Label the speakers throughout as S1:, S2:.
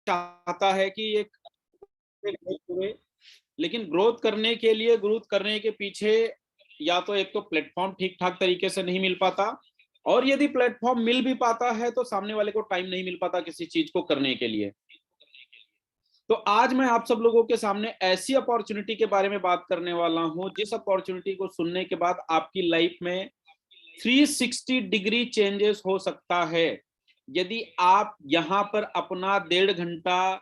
S1: चाहता है कि ये ग्रोथ करे, लेकिन ग्रोथ करने के पीछे या तो एक तो प्लेटफॉर्म ठीक ठाक तरीके से नहीं मिल पाता, और यदि प्लेटफॉर्म मिल भी पाता है तो सामने वाले को टाइम नहीं मिल पाता किसी चीज को करने के लिए। तो आज मैं आप सब लोगों के सामने ऐसी अपॉर्चुनिटी के बारे में बात करने वाला हूं, जिस अपॉर्चुनिटी को सुनने के बाद आपकी लाइफ में 360 डिग्री चेंजेस हो सकता है। यदि आप यहां पर अपना 1.5 घंटा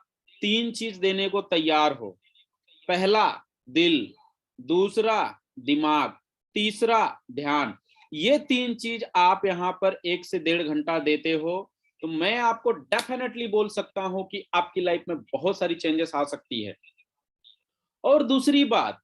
S1: 3 चीज देने को तैयार हो। पहला, दिल। दूसरा, दिमाग। तीसरा, ध्यान। ये 3 चीज आप यहां पर 1 से 1.5 घंटा देते हो तो मैं आपको डेफिनेटली बोल सकता हूं कि आपकी लाइफ में बहुत सारी चेंजेस आ सकती है। और दूसरी बात,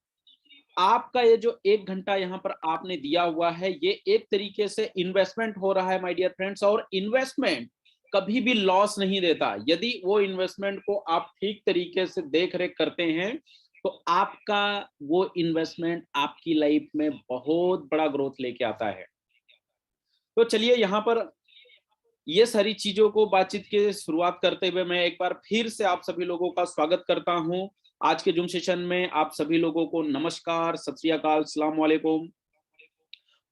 S1: आपका ये जो 1 घंटा यहाँ पर आपने दिया हुआ है, ये एक तरीके से इन्वेस्टमेंट हो रहा है माय डियर फ्रेंड्स, और इन्वेस्टमेंट कभी भी लॉस नहीं देता। यदि वो इन्वेस्टमेंट को आप ठीक तरीके से देख रेख करते हैं तो आपका वो इन्वेस्टमेंट आपकी लाइफ में बहुत बड़ा ग्रोथ लेके आता है। तो चलिए यहाँ पर ये सारी चीजों को बातचीत के शुरुआत करते हुए मैं एक बार फिर से आप सभी लोगों का स्वागत करता हूं आज के जूम सेशन में। आप सभी लोगों को नमस्कार, सत श्री अकाल, अस्सलाम वालेकुम,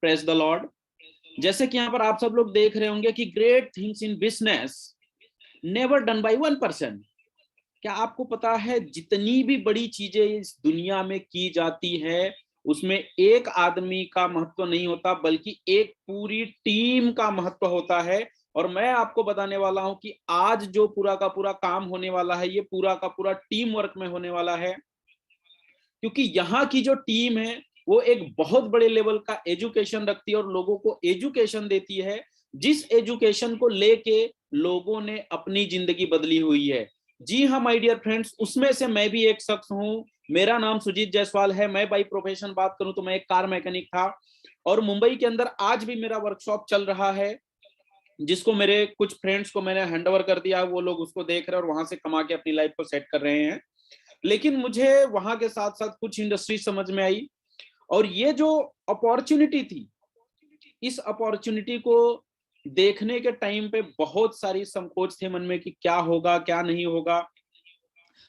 S1: प्रेज द लॉर्ड। जैसे कि यहाँ पर आप सब लोग देख रहे होंगे कि great things in business never done by 1%। क्या आपको पता है जितनी भी बड़ी चीजें इस दुनिया में की जाती है उसमें एक आदमी का महत्व नहीं होता, बल्कि एक पूरी टीम का महत्व होता है। और मैं आपको बताने वाला हूं कि आज जो पूरा का पूरा काम होने वाला है ये पूरा का पूरा टीम वर्क में होने वाला है, क्योंकि यहाँ की जो टीम है वो एक बहुत बड़े लेवल का एजुकेशन रखती है और लोगों को एजुकेशन देती है, जिस एजुकेशन को लेके लोगों ने अपनी जिंदगी बदली हुई है। जी हाँ माय डियर फ्रेंड्स, उसमें से मैं भी एक शख्स हूँ। मेरा नाम सुजीत जायसवाल है। मैं बाई प्रोफेशन बात करूं तो मैं एक कार मैकेनिक था, और मुंबई के अंदर आज भी मेरा वर्कशॉप चल रहा है, जिसको मेरे कुछ फ्रेंड्स को मैंने हैंड ओवर कर दिया। वो लोग उसको देख रहे हैं और वहां से कमा के अपनी लाइफ को सेट कर रहे हैं। लेकिन मुझे वहां के साथ साथ कुछ इंडस्ट्री समझ में आई, और ये जो अपॉर्चुनिटी थी, इस अपॉर्चुनिटी को देखने के टाइम पे बहुत सारी संकोच थे मन में कि क्या होगा क्या नहीं होगा।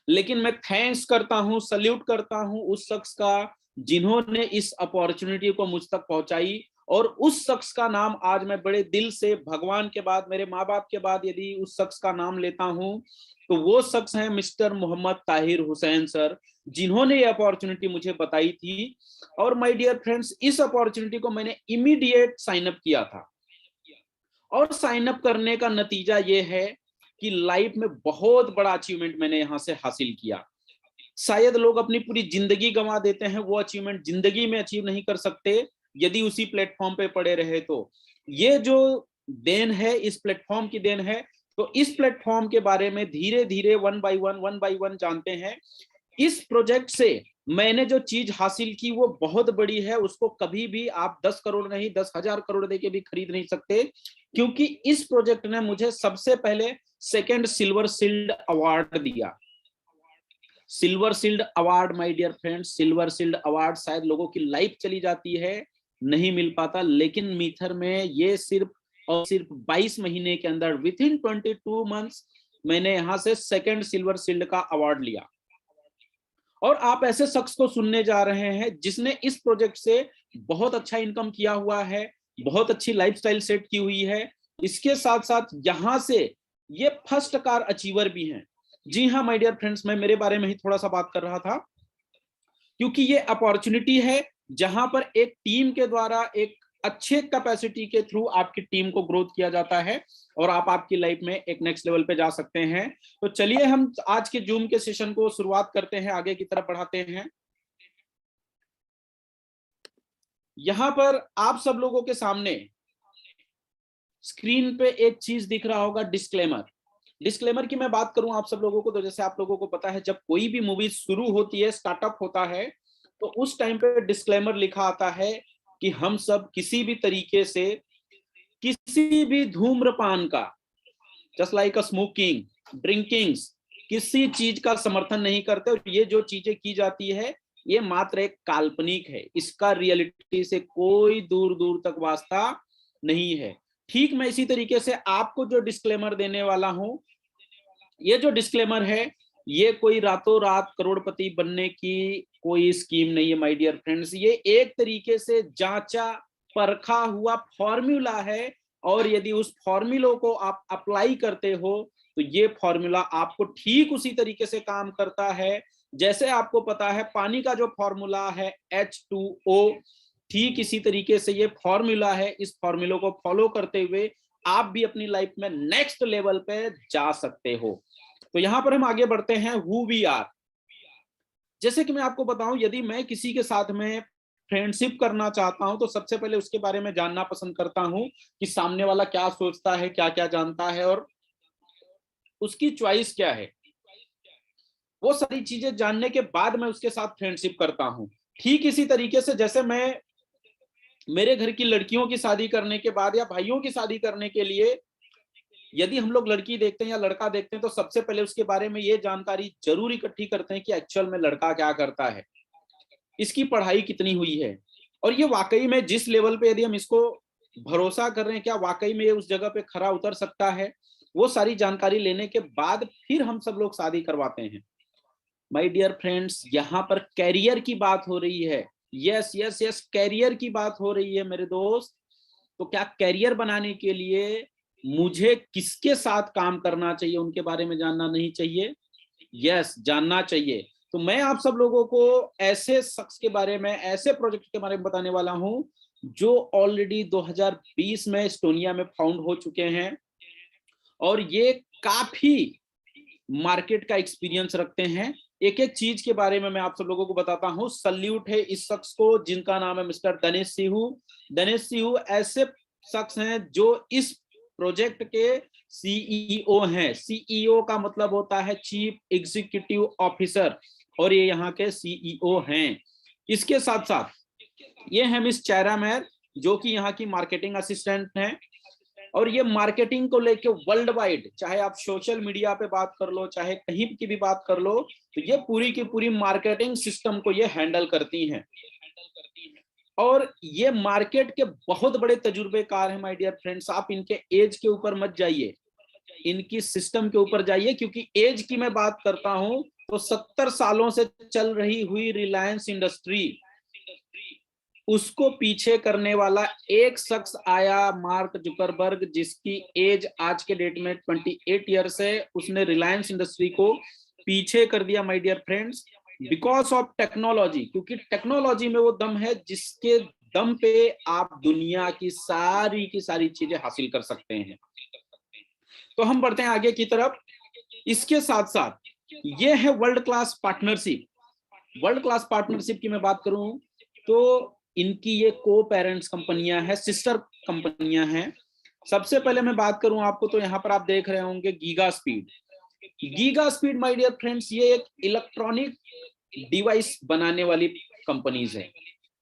S1: लेकिन मैं थैंक्स करता हूं, सल्यूट करता हूं उस शख्स का जिन्होंने इस अपॉर्चुनिटी को मुझ तक पहुंचाई। और उस शख्स का नाम आज मैं बड़े दिल से, भगवान के बाद, मेरे माँ बाप के बाद यदि उस शख्स का नाम लेता हूं तो वो शख्स है मिस्टर मोहम्मद ताहिर हुसैन सर, जिन्होंने ये अपॉर्चुनिटी मुझे बताई थी। और माय डियर फ्रेंड्स, इस अपॉर्चुनिटी को मैंने इमीडिएट साइन अप किया था, और साइन अप करने का नतीजा ये है कि लाइफ में बहुत बड़ा अचीवमेंट मैंने यहां से हासिल किया। शायद लोग अपनी पूरी जिंदगी गंवा देते हैं, वो अचीवमेंट जिंदगी में अचीव नहीं कर सकते यदि उसी प्लेटफॉर्म पे पड़े रहे तो। ये जो देन है, इस प्लेटफॉर्म की देन है। तो इस प्लेटफॉर्म के बारे में धीरे धीरे वन बाय वन जानते हैं। इस प्रोजेक्ट से मैंने जो चीज हासिल की वो बहुत बड़ी है, उसको कभी भी आप 10 करोड़ नहीं 10,000 करोड़ देके भी खरीद नहीं सकते, क्योंकि इस प्रोजेक्ट ने मुझे सबसे पहले सेकंड सिल्वर शील्ड अवार्ड दिया। Silver shield award my dear friends, silver shield award शायद लोगों की लाइफ चली जाती है, नहीं मिल पाता, लेकिन मीथर में ये सिर्फ और सिर्फ 22 महीने के अंदर, विद इन 22 मंथ्स, मैंने यहां से सेकंड सिल्वर शील्ड का अवार्ड लिया। और आप ऐसे शख्स को सुनने जा रहे हैं जिसने इस प्रोजेक्ट से बहुत अच्छा इनकम किया हुआ है, बहुत अच्छी लाइफस्टाइल सेट की हुई है। इसके साथ साथ यहां से ये फर्स्ट कार अचीवर भी हैं। जी हाँ माय डियर फ्रेंड्स, मैं मेरे बारे में ही थोड़ा सा बात कर रहा था, क्योंकि ये अपॉर्चुनिटी है जहां पर एक टीम के द्वारा एक अच्छे कैपेसिटी के थ्रू आपकी टीम को ग्रोथ किया जाता है और आप आपकी लाइफ में एक नेक्स्ट लेवल पे जा सकते हैं। तो चलिए हम आज के जूम के सेशन को शुरुआत करते हैं, आगे की तरफ बढ़ाते हैं। यहां पर आप सब लोगों के सामने स्क्रीन पे एक चीज दिख रहा होगा, डिस्क्लेमर। डिस्क्लेमर की मैं बात करूं आप सब लोगों को, तो जैसे आप लोगों को पता है जब कोई भी मूवी शुरू होती है, स्टार्टअप होता है, तो उस टाइम पे डिस्क्लेमर लिखा आता है कि हम सब किसी भी तरीके से किसी भी धूम्रपान का, जस्ट लाइक अ स्मोकिंग, ड्रिंकिंग, किसी चीज का समर्थन नहीं करते। और ये जो चीजें की जाती है ये मात्र एक काल्पनिक है, इसका रियलिटी से कोई दूर दूर तक वास्ता नहीं है। ठीक मैं इसी तरीके से आपको जो डिस्क्लेमर देने वाला हूं, ये जो डिस्क्लेमर है, ये कोई रातों रात करोड़पति बनने की कोई स्कीम नहीं है माय डियर फ्रेंड्स। ये एक तरीके से जांचा परखा हुआ फॉर्मूला है, और यदि उस फॉर्मूले को आप अप्लाई करते हो तो ये फॉर्मूला आपको ठीक उसी तरीके से काम करता है। जैसे आपको पता है पानी का जो फॉर्मूला है H2O, ठीक इसी तरीके से ये फॉर्मूला है। इस फॉर्मूले को फॉलो करते हुए आप भी अपनी लाइफ में नेक्स्ट लेवल पे जा सकते हो। तो यहां पर हम आगे बढ़ते हैं, हु वी आर। जैसे कि मैं आपको बताऊं, यदि मैं किसी के साथ में फ्रेंडशिप करना चाहता हूं तो सबसे पहले उसके बारे में जानना पसंद करता हूं कि सामने वाला क्या सोचता है, क्या क्या जानता है और उसकी चॉइस क्या है। वो सारी चीजें जानने के बाद मैं उसके साथ फ्रेंडशिप करता हूं। ठीक इसी तरीके से जैसे मैं मेरे घर की लड़कियों की शादी करने के बाद या भाइयों की शादी करने के लिए यदि हम लोग लड़की देखते हैं या लड़का देखते हैं तो सबसे पहले उसके बारे में ये जानकारी जरूर इकट्ठी करते हैं कि एक्चुअल में लड़का क्या करता है, इसकी पढ़ाई कितनी हुई है, और ये वाकई में जिस लेवल पे यदि हम इसको भरोसा कर रहे हैं क्या वाकई में ये उस जगह पे खरा उतर सकता है। वो सारी जानकारी लेने के बाद फिर हम सब लोग शादी करवाते हैं। माय डियर फ्रेंड्स, यहाँ पर कैरियर की बात हो रही है। यस यस यस, कैरियर की बात हो रही है मेरे दोस्त। तो क्या कैरियर बनाने के लिए मुझे किसके साथ काम करना चाहिए उनके बारे में जानना नहीं चाहिए? यस, जानना चाहिए। तो मैं आप सब लोगों को ऐसे शख्स के बारे में, ऐसे प्रोजेक्ट के बारे में बताने वाला हूं जो ऑलरेडी 2020 में एस्टोनिया में फाउंड हो चुके हैं, और ये काफी मार्केट का एक्सपीरियंस रखते हैं। एक एक चीज के बारे में मैं आप सब लोगों को बताता हूं। सल्यूट है इस शख्स को जिनका नाम है मिस्टर दिनेश सिहू। दिनेश सिहू ऐसे शख्स हैं जो इस प्रोजेक्ट के सीईओ हैं। सीईओ का मतलब होता है चीफ एग्जीक्यूटिव ऑफिसर, और ये यहाँ के सीईओ हैं। इसके साथ साथ ये है मिस चायरा मेहर जो कि यहाँ की मार्केटिंग असिस्टेंट हैं, और ये मार्केटिंग को लेके वर्ल्ड वाइड, चाहे आप सोशल मीडिया पे बात कर लो, चाहे कहीं की भी बात कर लो, तो ये पूरी की पूरी मार्केटिंग सिस्टम को ये हैंडल करती हैं। और ये मार्केट के बहुत बड़े तजुर्बेकार हैं माय डियर फ्रेंड्स। आप इनके एज के ऊपर मत जाइए, इनकी सिस्टम के ऊपर जाइए, क्योंकि एज की मैं बात करता हूं तो 70 सालों से चल रही हुई रिलायंस इंडस्ट्री, उसको पीछे करने वाला एक शख्स आया, मार्क जुकरबर्ग, जिसकी एज आज के डेट में 28 ईयर्स है। उसने रिलायंस इंडस्ट्री को पीछे कर दिया my dear friends, because of technology. क्योंकि टेक्नोलॉजी में वो दम है जिसके दम पे आप दुनिया की सारी चीजें हासिल कर सकते हैं। तो हम बढ़ते हैं आगे की तरफ। इसके साथ साथ ये है world class partnership. World class partnership की मैं बात करूं तो इनकी ये को पेरेंट्स कंपनियां हैं, सिस्टर कंपनियां हैं। सबसे पहले मैं बात करूं आपको तो यहाँ पर आप देख रहे होंगे giga speed. Giga speed my dear friends, ये एक इलेक्ट्रॉनिक डिवाइस बनाने वाली कंपनीज है।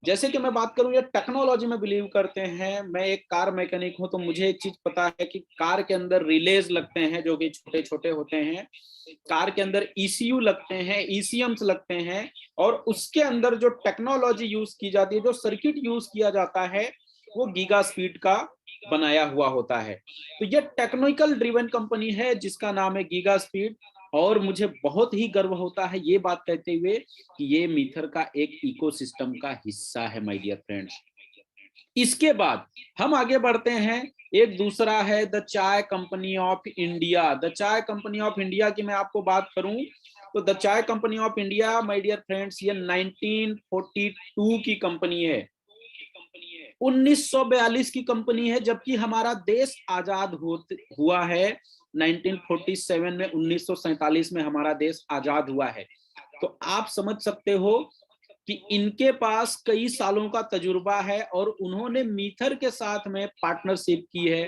S1: जैसे कि मैं बात करूं, ये टेक्नोलॉजी में बिलीव करते हैं। मैं एक कार मैकेनिक हूं तो मुझे एक चीज पता है कि कार के अंदर रिलेज लगते हैं जो कि छोटे छोटे होते हैं, कार के अंदर ईसीयू लगते हैं, ईसीएम्स लगते हैं, और उसके अंदर जो टेक्नोलॉजी यूज की जाती है, जो सर्किट यूज किया जाता है, वो गीगा स्पीड का बनाया हुआ होता है। तो ये टेक्निकल ड्रिवन कंपनी है जिसका नाम है गीगा स्पीड, और मुझे बहुत ही गर्व होता है ये बात कहते हुए कि ये मीथर का एक इकोसिस्टम का हिस्सा है माय डियर फ्रेंड्स। इसके बाद हम आगे बढ़ते हैं। एक दूसरा है the chai company of India. The chai company of India की मैं आपको बात करूं तो the chai company of India my dear friends, ये 1942 की कंपनी है, 1942 की कंपनी है, जबकि हमारा देश आजाद हुआ है 1947 में, 1947 में हमारा देश आजाद हुआ है। तो आप समझ सकते हो कि इनके पास कई सालों का तजुर्बा है और उन्होंने मीथर के साथ में पार्टनरशिप की है।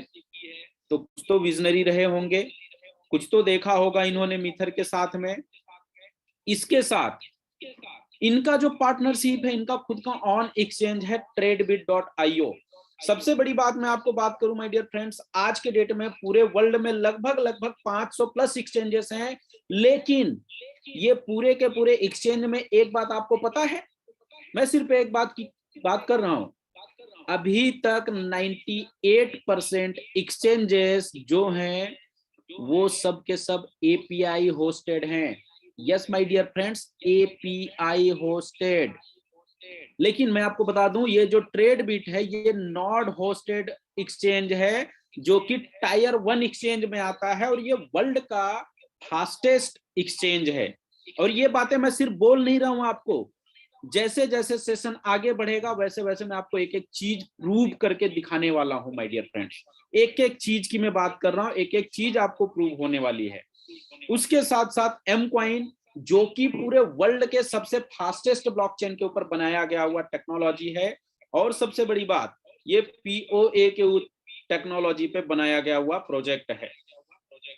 S1: तो कुछ तो विजनरी रहे होंगे, कुछ तो देखा होगा इन्होंने मीथर के साथ में। इसके साथ इनका जो पार्टनरशिप है, इनका खुद का ऑन एक्सचेंज है tradebit.io। सबसे बड़ी बात मैं आपको बात करूं माय डियर फ्रेंड्स, आज के डेट में पूरे वर्ल्ड में लगभग 500 प्लस एक्सचेंजेस हैं, लेकिन ये पूरे के पूरे एक्सचेंज में एक बात आपको पता है, मैं सिर्फ एक बात की बात कर रहा हूं, अभी तक 98% एक्सचेंजेस जो हैं वो सब के सब एपीआई होस्टेड हैं। Yes my dear friends, API hosted. लेकिन मैं आपको बता दूं, ये जो ट्रेडबिट है ये नॉड होस्टेड एक्सचेंज है, जो कि टायर 1 एक्सचेंज में आता है, और ये वर्ल्ड का फास्टेस्ट एक्सचेंज है। और ये बातें मैं सिर्फ बोल नहीं रहा हूं आपको, जैसे जैसे सेशन आगे बढ़ेगा वैसे वैसे मैं आपको एक एक चीज प्रूव करके दिखाने वाला हूं माय डियर फ्रेंड्स। एक एक चीज की मैं बात कर रहा हूं, एक एक चीज आपको प्रूव होने वाली है। उसके साथ साथ एम क्वाइन, जो कि पूरे वर्ल्ड के सबसे फास्टेस्ट ब्लॉकचेन के ऊपर बनाया गया हुआ टेक्नोलॉजी है। और सबसे बड़ी बात, ये पीओए के टेक्नोलॉजी पे बनाया गया हुआ प्रोजेक्ट है।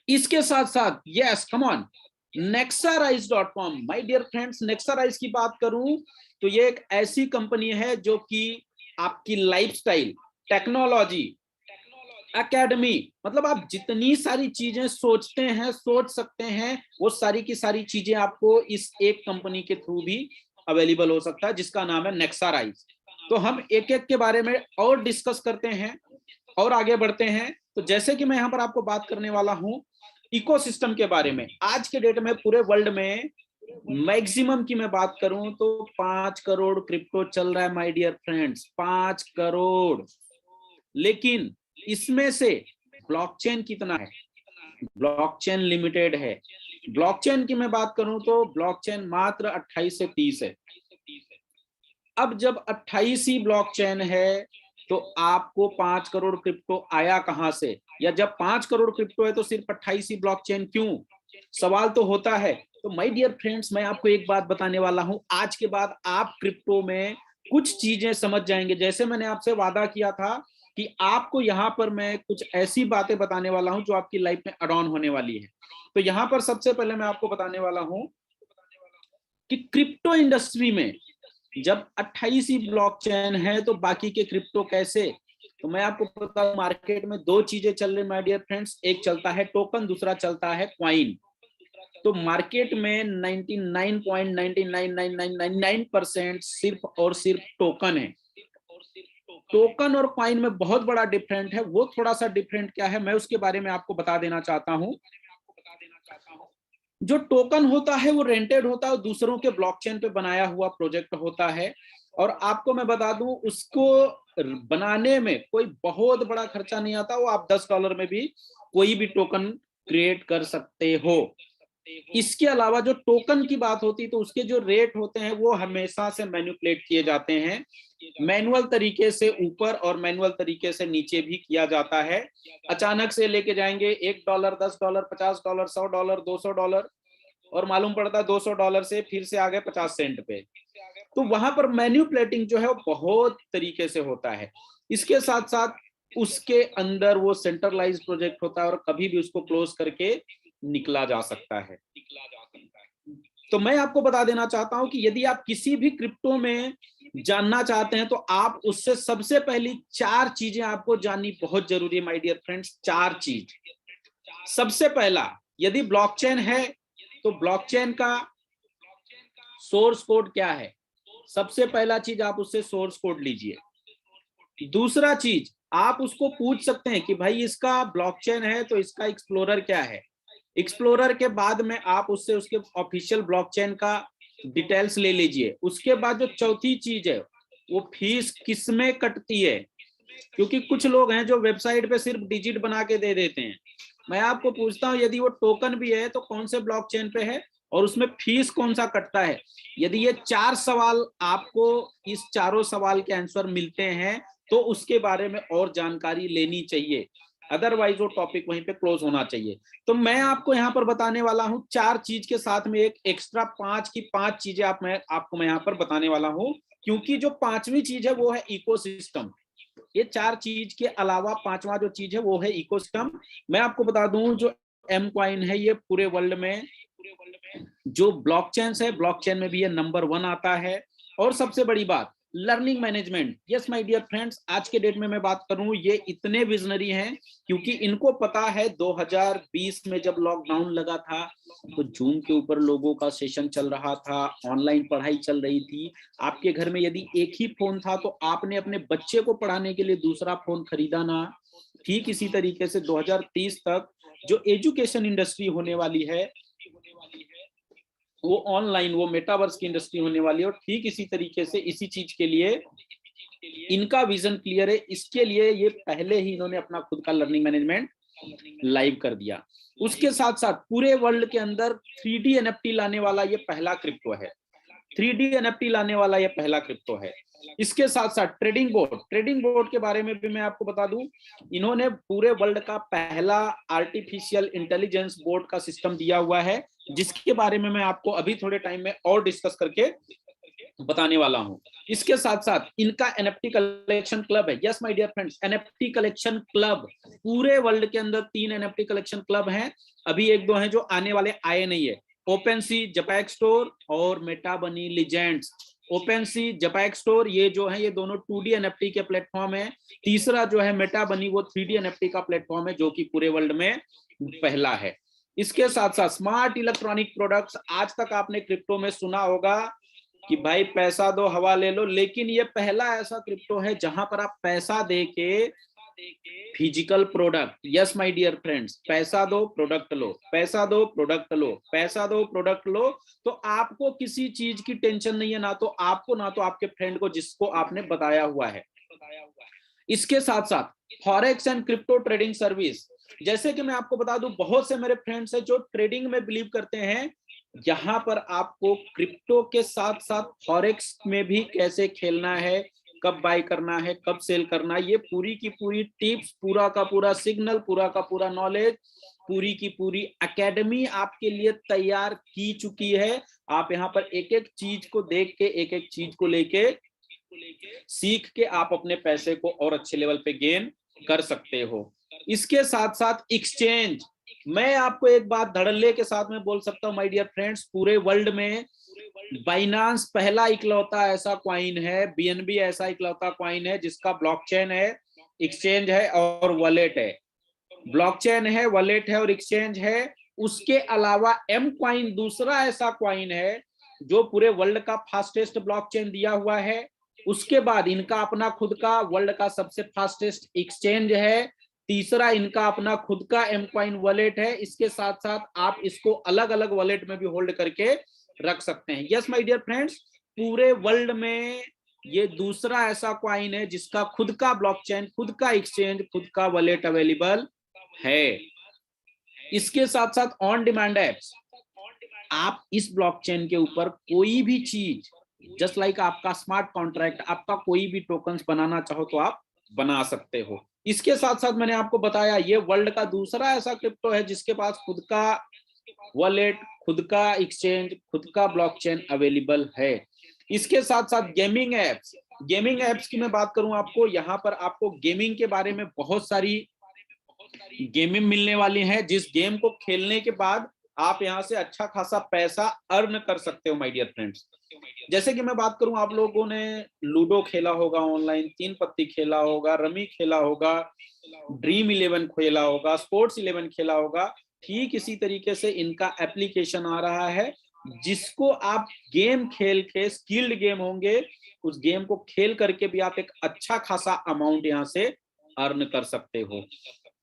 S1: इसके साथ साथ yes come on, nexarise.com my dear friends, Nexarise की बात करूं तो ये एक ऐसी कंपनी है जो कि आपकी लाइफस्टाइल, टेक्नोलॉजी, एकेडमी, मतलब आप जितनी सारी चीजें सोचते हैं, सोच सकते हैं, वो सारी की सारी चीजें आपको इस एक कंपनी के थ्रू भी अवेलेबल हो सकता है, जिसका नाम है नेक्साराइज। तो हम एक एक के बारे में और डिस्कस करते हैं और आगे बढ़ते हैं। तो जैसे कि मैं यहाँ पर आपको बात करने वाला हूँ इकोसिस्टम के बारे में। आज के डेट में पूरे वर्ल्ड में मैक्सिमम की मैं बात करूं तो 5 करोड़ क्रिप्टो चल रहा है माय डियर फ्रेंड्स, 5 करोड़। लेकिन इसमें से ब्लॉकचेन कितना है? ब्लॉकचेन लिमिटेड है। ब्लॉकचेन की मैं बात करूं तो ब्लॉकचेन मात्र 28 से 30 है। अब जब 28 ही ब्लॉकचेन है तो आपको 5 करोड़ क्रिप्टो आया कहां से? या जब 5 करोड़ क्रिप्टो है तो सिर्फ 28 ही ब्लॉकचेन क्यों? सवाल तो होता है। तो माय डियर फ्रेंड्स, मैं आपको एक बात बताने वाला हूं, आज के बाद आप क्रिप्टो में कुछ चीजें समझ जाएंगे। जैसे मैंने आपसे वादा किया था कि आपको यहाँ पर मैं कुछ ऐसी बातें बताने वाला हूं जो आपकी लाइफ में एड ऑन होने वाली है। तो यहाँ पर सबसे पहले मैं आपको बताने वाला हूं कि क्रिप्टो इंडस्ट्री में जब 28 ही ब्लॉकचेन है तो बाकी के क्रिप्टो कैसे? तो मैं आपको बता दूं, मार्केट में दो चीजें चल रही माय डियर फ्रेंड्स, एक चलता है टोकन, दूसरा चलता है क्वाइन। तो मार्केट में 99.99999% सिर्फ और सिर्फ टोकन है। टोकन और क्वाइन में बहुत बड़ा डिफरेंट है। वो थोड़ा सा डिफरेंट क्या है मैं उसके बारे में आपको बता देना चाहता हूं। जो टोकन होता है वो रेंटेड होता है, दूसरों के ब्लॉकचेन पे बनाया हुआ प्रोजेक्ट होता है। और आपको मैं बता दूं, उसको बनाने में कोई बहुत बड़ा खर्चा नहीं आता। वो आप $10 में भी कोई भी टोकन क्रिएट कर सकते हो। इसके अलावा जो टोकन की बात होती है तो उसके जो रेट होते हैं वो हमेशा से मैनिपुलेट किए जाते हैं। मैनुअल तरीके से ऊपर और मैनुअल तरीके से नीचे भी किया जाता है। अचानक से लेके जाएंगे $1, $10, $50, $100, $200, और मालूम पड़ता है $200 से फिर से आ गए 50 सेंट पे। तो वहां पर मैन्युपुलेटिंग जो है वो बहुत तरीके से होता है। इसके साथ साथ उसके अंदर वो सेंट्रलाइज्ड प्रोजेक्ट होता है और कभी भी उसको क्लोज करके निकला जा सकता है। तो मैं आपको बता देना चाहता हूं कि यदि आप किसी भी क्रिप्टो में जानना चाहते हैं तो आप उससे सबसे पहली 4 चीजें आपको जाननी बहुत जरूरी है माय डियर फ्रेंड्स। 4 चीज। सबसे पहला, यदि ब्लॉकचेन है तो ब्लॉकचेन का सोर्स कोड क्या है? सबसे पहला चीज आप उससे सोर्स कोड लीजिए। दूसरा चीज, आप उसको पूछ सकते हैं कि भाई इसका ब्लॉकचेन है तो इसका एक्सप्लोरर क्या है। एक्सप्लोरर के बाद में आप उससे उसके ऑफिशियल ब्लॉकचेन का डिटेल्स ले लीजिए। उसके बाद जो चौथी चीज है वो फीस किसमें कटती है, क्योंकि कुछ लोग हैं जो वेबसाइट पे सिर्फ डिजिट बना के दे देते हैं। मैं आपको पूछता हूं, यदि वो टोकन भी है तो कौन से ब्लॉकचेन पे है और उसमें फीस कौन सा कटता है? यदि ये 4 सवाल आपको, इस चारों सवाल के आंसर मिलते हैं तो उसके बारे में और जानकारी लेनी चाहिए, अदरवाइज वो टॉपिक वहीं पे क्लोज होना चाहिए। तो मैं आपको यहाँ पर बताने वाला हूँ 4 चीज के साथ में एक एक्स्ट्रा 5 की 5 चीजें आपको मैं यहाँ पर बताने वाला हूँ, क्योंकि जो 5वीं चीज है वो है इकोसिस्टम। ये 4 चीज के अलावा 5वां जो चीज है वो है इकोसिस्टम। मैं आपको बता दूं, जो एम क्वाइन है ये पूरे वर्ल्ड में जो ब्लॉकचेन है, ब्लॉकचेन में भी ये नंबर 1 आता है। और सबसे बड़ी बात, learning management. Yes my dear friends, आज के डेट में मैं बात करूं, ये इतने विजनरी हैं क्योंकि इनको पता है 2020 में जब लॉकडाउन लगा था तो जूम के ऊपर लोगों का सेशन चल रहा था, ऑनलाइन पढ़ाई चल रही थी। आपके घर में यदि एक ही फोन था तो आपने अपने बच्चे को पढ़ाने के लिए दूसरा फोन खरीदा ना। ठीक इसी तरीके से 2030 तक जो एजुकेशन इंडस्ट्री होने वाली है वो ऑनलाइन, वो मेटावर्स की इंडस्ट्री होने वाली है। और ठीक इसी तरीके से इसी चीज के लिए इनका विजन क्लियर है। इसके लिए ये पहले ही इन्होंने अपना खुद का लर्निंग मैनेजमेंट लाइव कर दिया। उसके साथ साथ पूरे वर्ल्ड के अंदर 3D NFT लाने वाला ये पहला क्रिप्टो है। 3D NFT लाने वाला ये पहला क्रिप्टो है। इसके साथ साथ ट्रेडिंग बोर्ड के बारे में भी मैं आपको बता दूं, इन्होंने पूरे वर्ल्ड का पहला आर्टिफिशियल इंटेलिजेंस बोर्ड का सिस्टम दिया हुआ है, जिसके बारे में मैं आपको अभी थोड़े टाइम में और डिस्कस करके बताने वाला हूं। इसके साथ साथ इनका NFT कलेक्शन क्लब है। Yes my dear friends, NFT collection club पूरे वर्ल्ड के अंदर 3 NFT कलेक्शन क्लब हैं। अभी 1-2 हैं जो आने वाले, आए नहीं है। ओपनसी, जपैक स्टोर और मेटाबनी लीजेंड्स। ओपनसी, जपैक स्टोर ये जो है ये दोनों 2D NFT के प्लेटफॉर्म है। तीसरा जो है मेटाबनी वो 3D NFT का प्लेटफॉर्म है, जो कि पूरे वर्ल्ड में पहला है। इसके साथ साथ स्मार्ट इलेक्ट्रॉनिक प्रोडक्ट्स, आज तक आपने क्रिप्टो में सुना होगा कि भाई पैसा दो हवा ले लो, लेकिन ये पहला ऐसा क्रिप्टो है जहां पर आप पैसा दे के physical product, yes my dear friends, पैसा दो प्रोडक्ट लो, पैसा दो प्रोडक्ट लो, पैसा दो प्रोडक्ट लो। तो आपको किसी चीज की टेंशन नहीं है, ना तो आपको ना तो आपके फ्रेंड को जिसको आपने बताया हुआ है। इसके साथ साथ forex and crypto trading service, जैसे कि मैं आपको बता दूं, बहुत से मेरे फ्रेंड्स हैं जो ट्रेडिंग में बिलीव करते हैं। यहां पर आपको क्रिप्टो के साथ साथ फॉरेक्स में भी कैसे खेलना है, कब बाय करना है, कब सेल करना है, ये पूरी की पूरी टिप्स, पूरा का पूरा सिग्नल, पूरा का पूरा नॉलेज, पूरी की पूरी एकेडमी आपके लिए तैयार की चुकी है। आप यहाँ पर एक एक चीज को देख के, एक एक चीज को लेके सीख के आप अपने पैसे को और अच्छे लेवल पे गेन कर सकते हो। इसके साथ साथ एक्सचेंज, मैं आपको एक बात धड़ल्ले के साथ में बोल सकता हूं माय डियर फ्रेंड्स, पूरे वर्ल्ड में बाइनांस पहला इकलौता ऐसा कॉइन है, BNB ऐसा इकलौता कॉइन है जिसका ब्लॉकचेन है, एक्सचेंज है और वॉलेट है। ब्लॉकचेन है, वॉलेट है और एक्सचेंज है। उसके अलावा एम कॉइन दूसरा ऐसा कॉइन है जो पूरे वर्ल्ड का फास्टेस्ट ब्लॉकचेन दिया हुआ है। उसके बाद इनका अपना खुद का वर्ल्ड का सबसे फास्टेस्ट एक्सचेंज है। तीसरा इनका अपना खुद का एम कॉइन वॉलेट है। इसके साथ साथ आप इसको अलग अलग वॉलेट में भी होल्ड करके रख सकते हैं। यस माय डियर फ्रेंड्स, पूरे वर्ल्ड में ये दूसरा ऐसा कॉइन है जिसका खुद का ब्लॉकचेन, खुद का एक्सचेंज, खुद का वॉलेट अवेलेबल है। इसके साथ साथ ऑन डिमांड एप्स, आप इस ब्लॉकचेन के ऊपर कोई भी चीज, जस्ट लाइक आपका स्मार्ट कॉन्ट्रैक्ट, आपका कोई भी टोकन्स बनाना चाहो तो आप बना सकते हो। इसके साथ साथ मैंने आपको बताया ये वर्ल्ड का दूसरा ऐसा क्रिप्टो है जिसके पास खुद का वॉलेट, खुद का एक्सचेंज, खुद का ब्लॉकचेन अवेलेबल है। इसके साथ साथ गेमिंग एप्स की मैं बात करूं आपको, यहाँ पर आपको गेमिंग के बारे में बहुत सारी गेमें मिलने वाली हैं, जिस गेम को खेलने के बाद आप यहाँ से अच्छा खासा पैसा अर्न कर सकते हो माय डियर फ्रेंड्स। जैसे कि मैं बात करूं, आप लोगों ने लूडो खेला होगा ऑनलाइन, 3 पत्ती खेला होगा, रमी खेला होगा, ड्रीम 11 खेला होगा, स्पोर्ट्स 11 खेला होगा। ठीक इसी तरीके से इनका एप्लीकेशन आ रहा है जिसको आप गेम खेल के, स्किल्ड गेम होंगे, उस गेम को खेल करके भी आप एक अच्छा खासा अमाउंट यहाँ से अर्न कर सकते हो।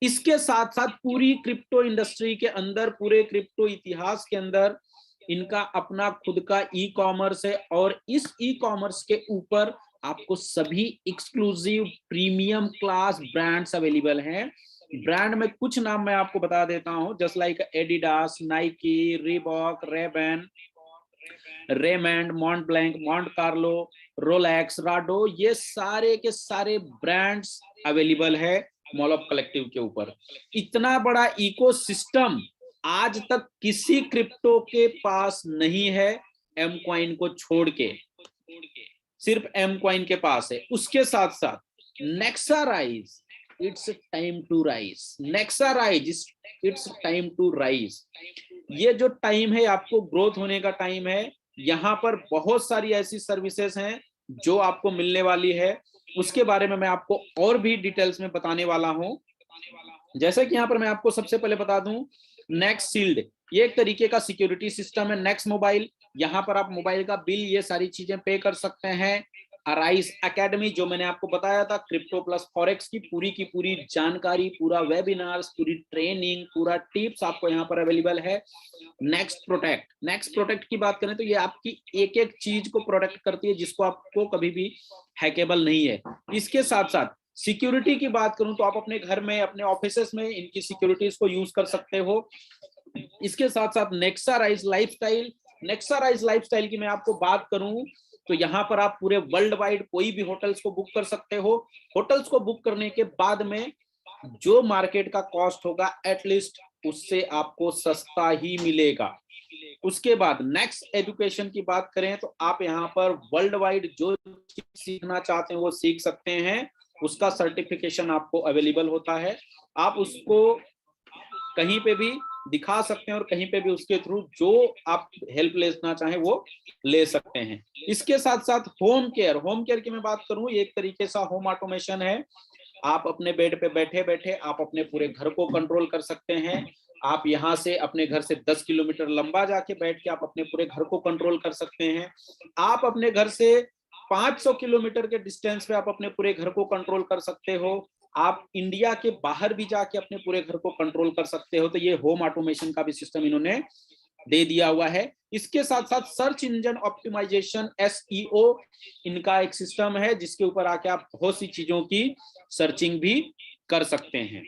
S1: इसके साथ साथ पूरी क्रिप्टो इंडस्ट्री के अंदर, पूरे क्रिप्टो इतिहास के अंदर इनका अपना खुद का ई कॉमर्स है और इस ई कॉमर्स के ऊपर आपको सभी exclusive premium class brands available हैं। ब्रांड में कुछ नाम मैं आपको बता देता हूं, just like Adidas, Nike, Reebok, Rayban, Raymond, Mont Blanc, Monte Carlo, Rolex, Rado, ये सारे के सारे ब्रांड्स अवेलेबल है मॉल ऑफ कलेक्टिव के ऊपर। इतना बड़ा इकोसिस्टम आज तक किसी क्रिप्टो के पास नहीं है, एम कॉइन को छोड़ के, सिर्फ एम कॉइन के पास है। उसके साथ साथ Nexa rise, it's time to rise, Nexa rise, it's time to rise. ये जो टाइम है आपको ग्रोथ होने का टाइम है। यहाँ पर बहुत सारी ऐसी सर्विसेज हैं जो आपको मिलने वाली है, उसके बारे में मैं आपको और भी डिटेल्स में बताने वाला हूं। जैसे कि यहाँ पर मैं आपको सबसे पहले बता दूं, नेक्स्ट शील्ड, ये एक तरीके का सिक्योरिटी सिस्टम है। नेक्स्ट मोबाइल, यहाँ पर आप मोबाइल का बिल, ये सारी चीजें पे कर सकते हैं। अराइज एकेडमी, जो मैंने आपको बताया था, क्रिप्टो प्लस फॉरेक्स की पूरी जानकारी, पूरा वेबिनार्स, पूरी ट्रेनिंग, पूरा टिप्स आपको यहाँ पर अवेलेबल है। नेक्स्ट प्रोटेक्ट की बात करें तो ये आपकी एक एक चीज को प्रोटेक्ट करती है, जिसको आपको कभी भी हैकेबल नहीं है। इसके साथ साथ सिक्योरिटी की बात करूं तो आप अपने घर में, अपने ऑफिसेस में इनकी सिक्योरिटीज को यूज कर सकते हो। इसके साथ साथ नेक्सा राइज लाइफस्टाइल की मैं आपको बात करूं तो यहाँ पर आप पूरे वर्ल्ड वाइड कोई भी होटल्स को बुक कर सकते हो। होटल्स को बुक करने के बाद में जो मार्केट का कॉस्ट होगा एटलीस्ट उससे आपको सस्ता ही मिलेगा। उसके बाद नेक्स्ट एजुकेशन की बात करें तो आप यहाँ पर वर्ल्ड वाइड जो सीखना चाहते हैं वो सीख सकते हैं। उसका सर्टिफिकेशन आपको अवेलेबल होता है, आप उसको कहीं पे भी दिखा सकते हैं और कहीं पे भी उसके थ्रू जो आप हेल्प लेना चाहें वो ले सकते हैं। इसके साथ साथ होम केयर की मैं बात करूं, ये एक तरीके से होम ऑटोमेशन है। आप अपने बेड पे बैठे बैठे आप अपने पूरे घर को कंट्रोल कर सकते हैं। आप यहाँ से अपने घर से 10 किलोमीटर लंबा जाके बैठ के आप अपने पूरे घर को कंट्रोल कर सकते हैं। आप अपने घर से 500 किलोमीटर के डिस्टेंस पे आप अपने पूरे घर को कंट्रोल कर सकते हो। आप इंडिया के बाहर भी जाके अपने पूरे घर को कंट्रोल कर सकते हो। तो ये होम ऑटोमेशन का भी सिस्टम इन्होंने दे दिया हुआ है। इसके साथ साथ सर्च इंजन ऑप्टिमाइजेशन SEO इनका एक सिस्टम है, जिसके ऊपर आके आप बहुत सी चीजों की सर्चिंग भी कर सकते हैं।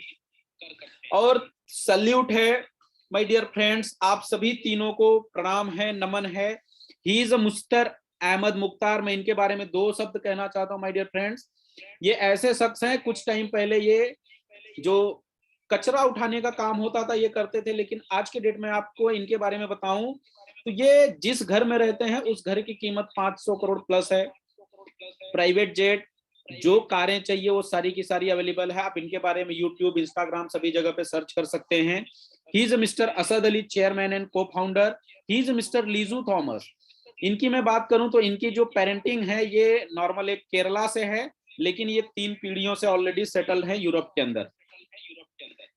S1: और सल्यूट है माय डियर फ्रेंड्स, आप सभी तीनों को प्रणाम है, नमन है। He is mister Ahmad Mukhtar. मैं इनके बारे में 2 शब्द कहना चाहता हूं माय डियर फ्रेंड्स। ये ऐसे शख्स हैं, कुछ टाइम पहले ये जो कचरा उठाने का काम होता था ये करते थे, लेकिन आज के डेट में आपको इनके बारे में बताऊं तो ये जिस घर में रहते हैं उस घर की कीमत 500 करोड़ प्लस है। प्राइवेट जेट, जो कारें चाहिए वो सारी की सारी अवेलेबल है। आप इनके बारे में यूट्यूब, इंस्टाग्राम सभी जगह पे सर्च कर सकते हैं। He is Mister Asad Ali, chairman and co founder. He is Mister Liju Thomas. इनकी मैं बात करूं तो इनकी जो पेरेंटिंग है ये नॉर्मल एक केरला से है, लेकिन ये 3 पीढ़ियों से ऑलरेडी सेटल है यूरोप के अंदर।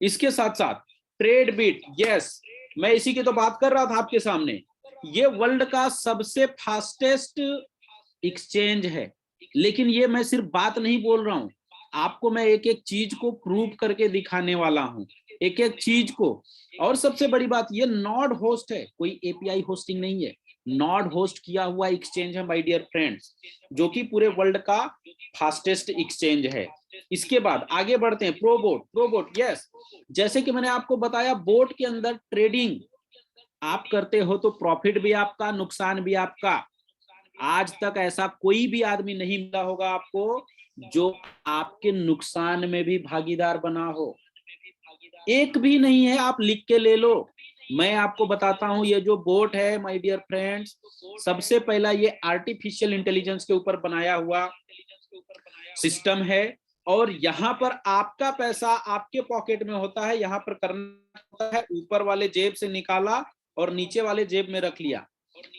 S1: इसके साथ साथ ट्रेड बिट, यस मैं इसी की तो बात कर रहा था आपके सामने। ये वर्ल्ड का सबसे फास्टेस्ट एक्सचेंज है, लेकिन ये मैं सिर्फ बात नहीं बोल रहा हूं, आपको मैं एक एक चीज को प्रूव करके दिखाने वाला हूं, एक एक चीज को। और सबसे बड़ी बात, ये नॉड होस्ट है, कोई API होस्टिंग नहीं है, नॉड होस्ट किया हुआ एक्सचेंज है माय डियर फ्रेंड्स, जो कि पूरे वर्ल्ड का फास्टेस्ट एक्सचेंज है। इसके बाद आगे बढ़ते हैं। प्रोबोट, यस, जैसे कि मैंने आपको बताया, बोट के अंदर ट्रेडिंग आप करते हो तो प्रॉफिट भी आपका, नुकसान भी आपका। आज तक ऐसा कोई भी आदमी नहीं मिला होगा आपको जो आपके नुकसान में भी भागीदार बना हो, एक भी नहीं है, आप लिख के ले लो। मैं आपको बताता हूं, ये जो बोट है माय डियर फ्रेंड्स, सबसे पहला ये आर्टिफिशियल इंटेलिजेंस के ऊपर बनाया हुआ सिस्टम है। और यहाँ पर आपका पैसा आपके पॉकेट में होता है, यहाँ पर करना होता है ऊपर वाले जेब से निकाला और नीचे वाले जेब में रख लिया,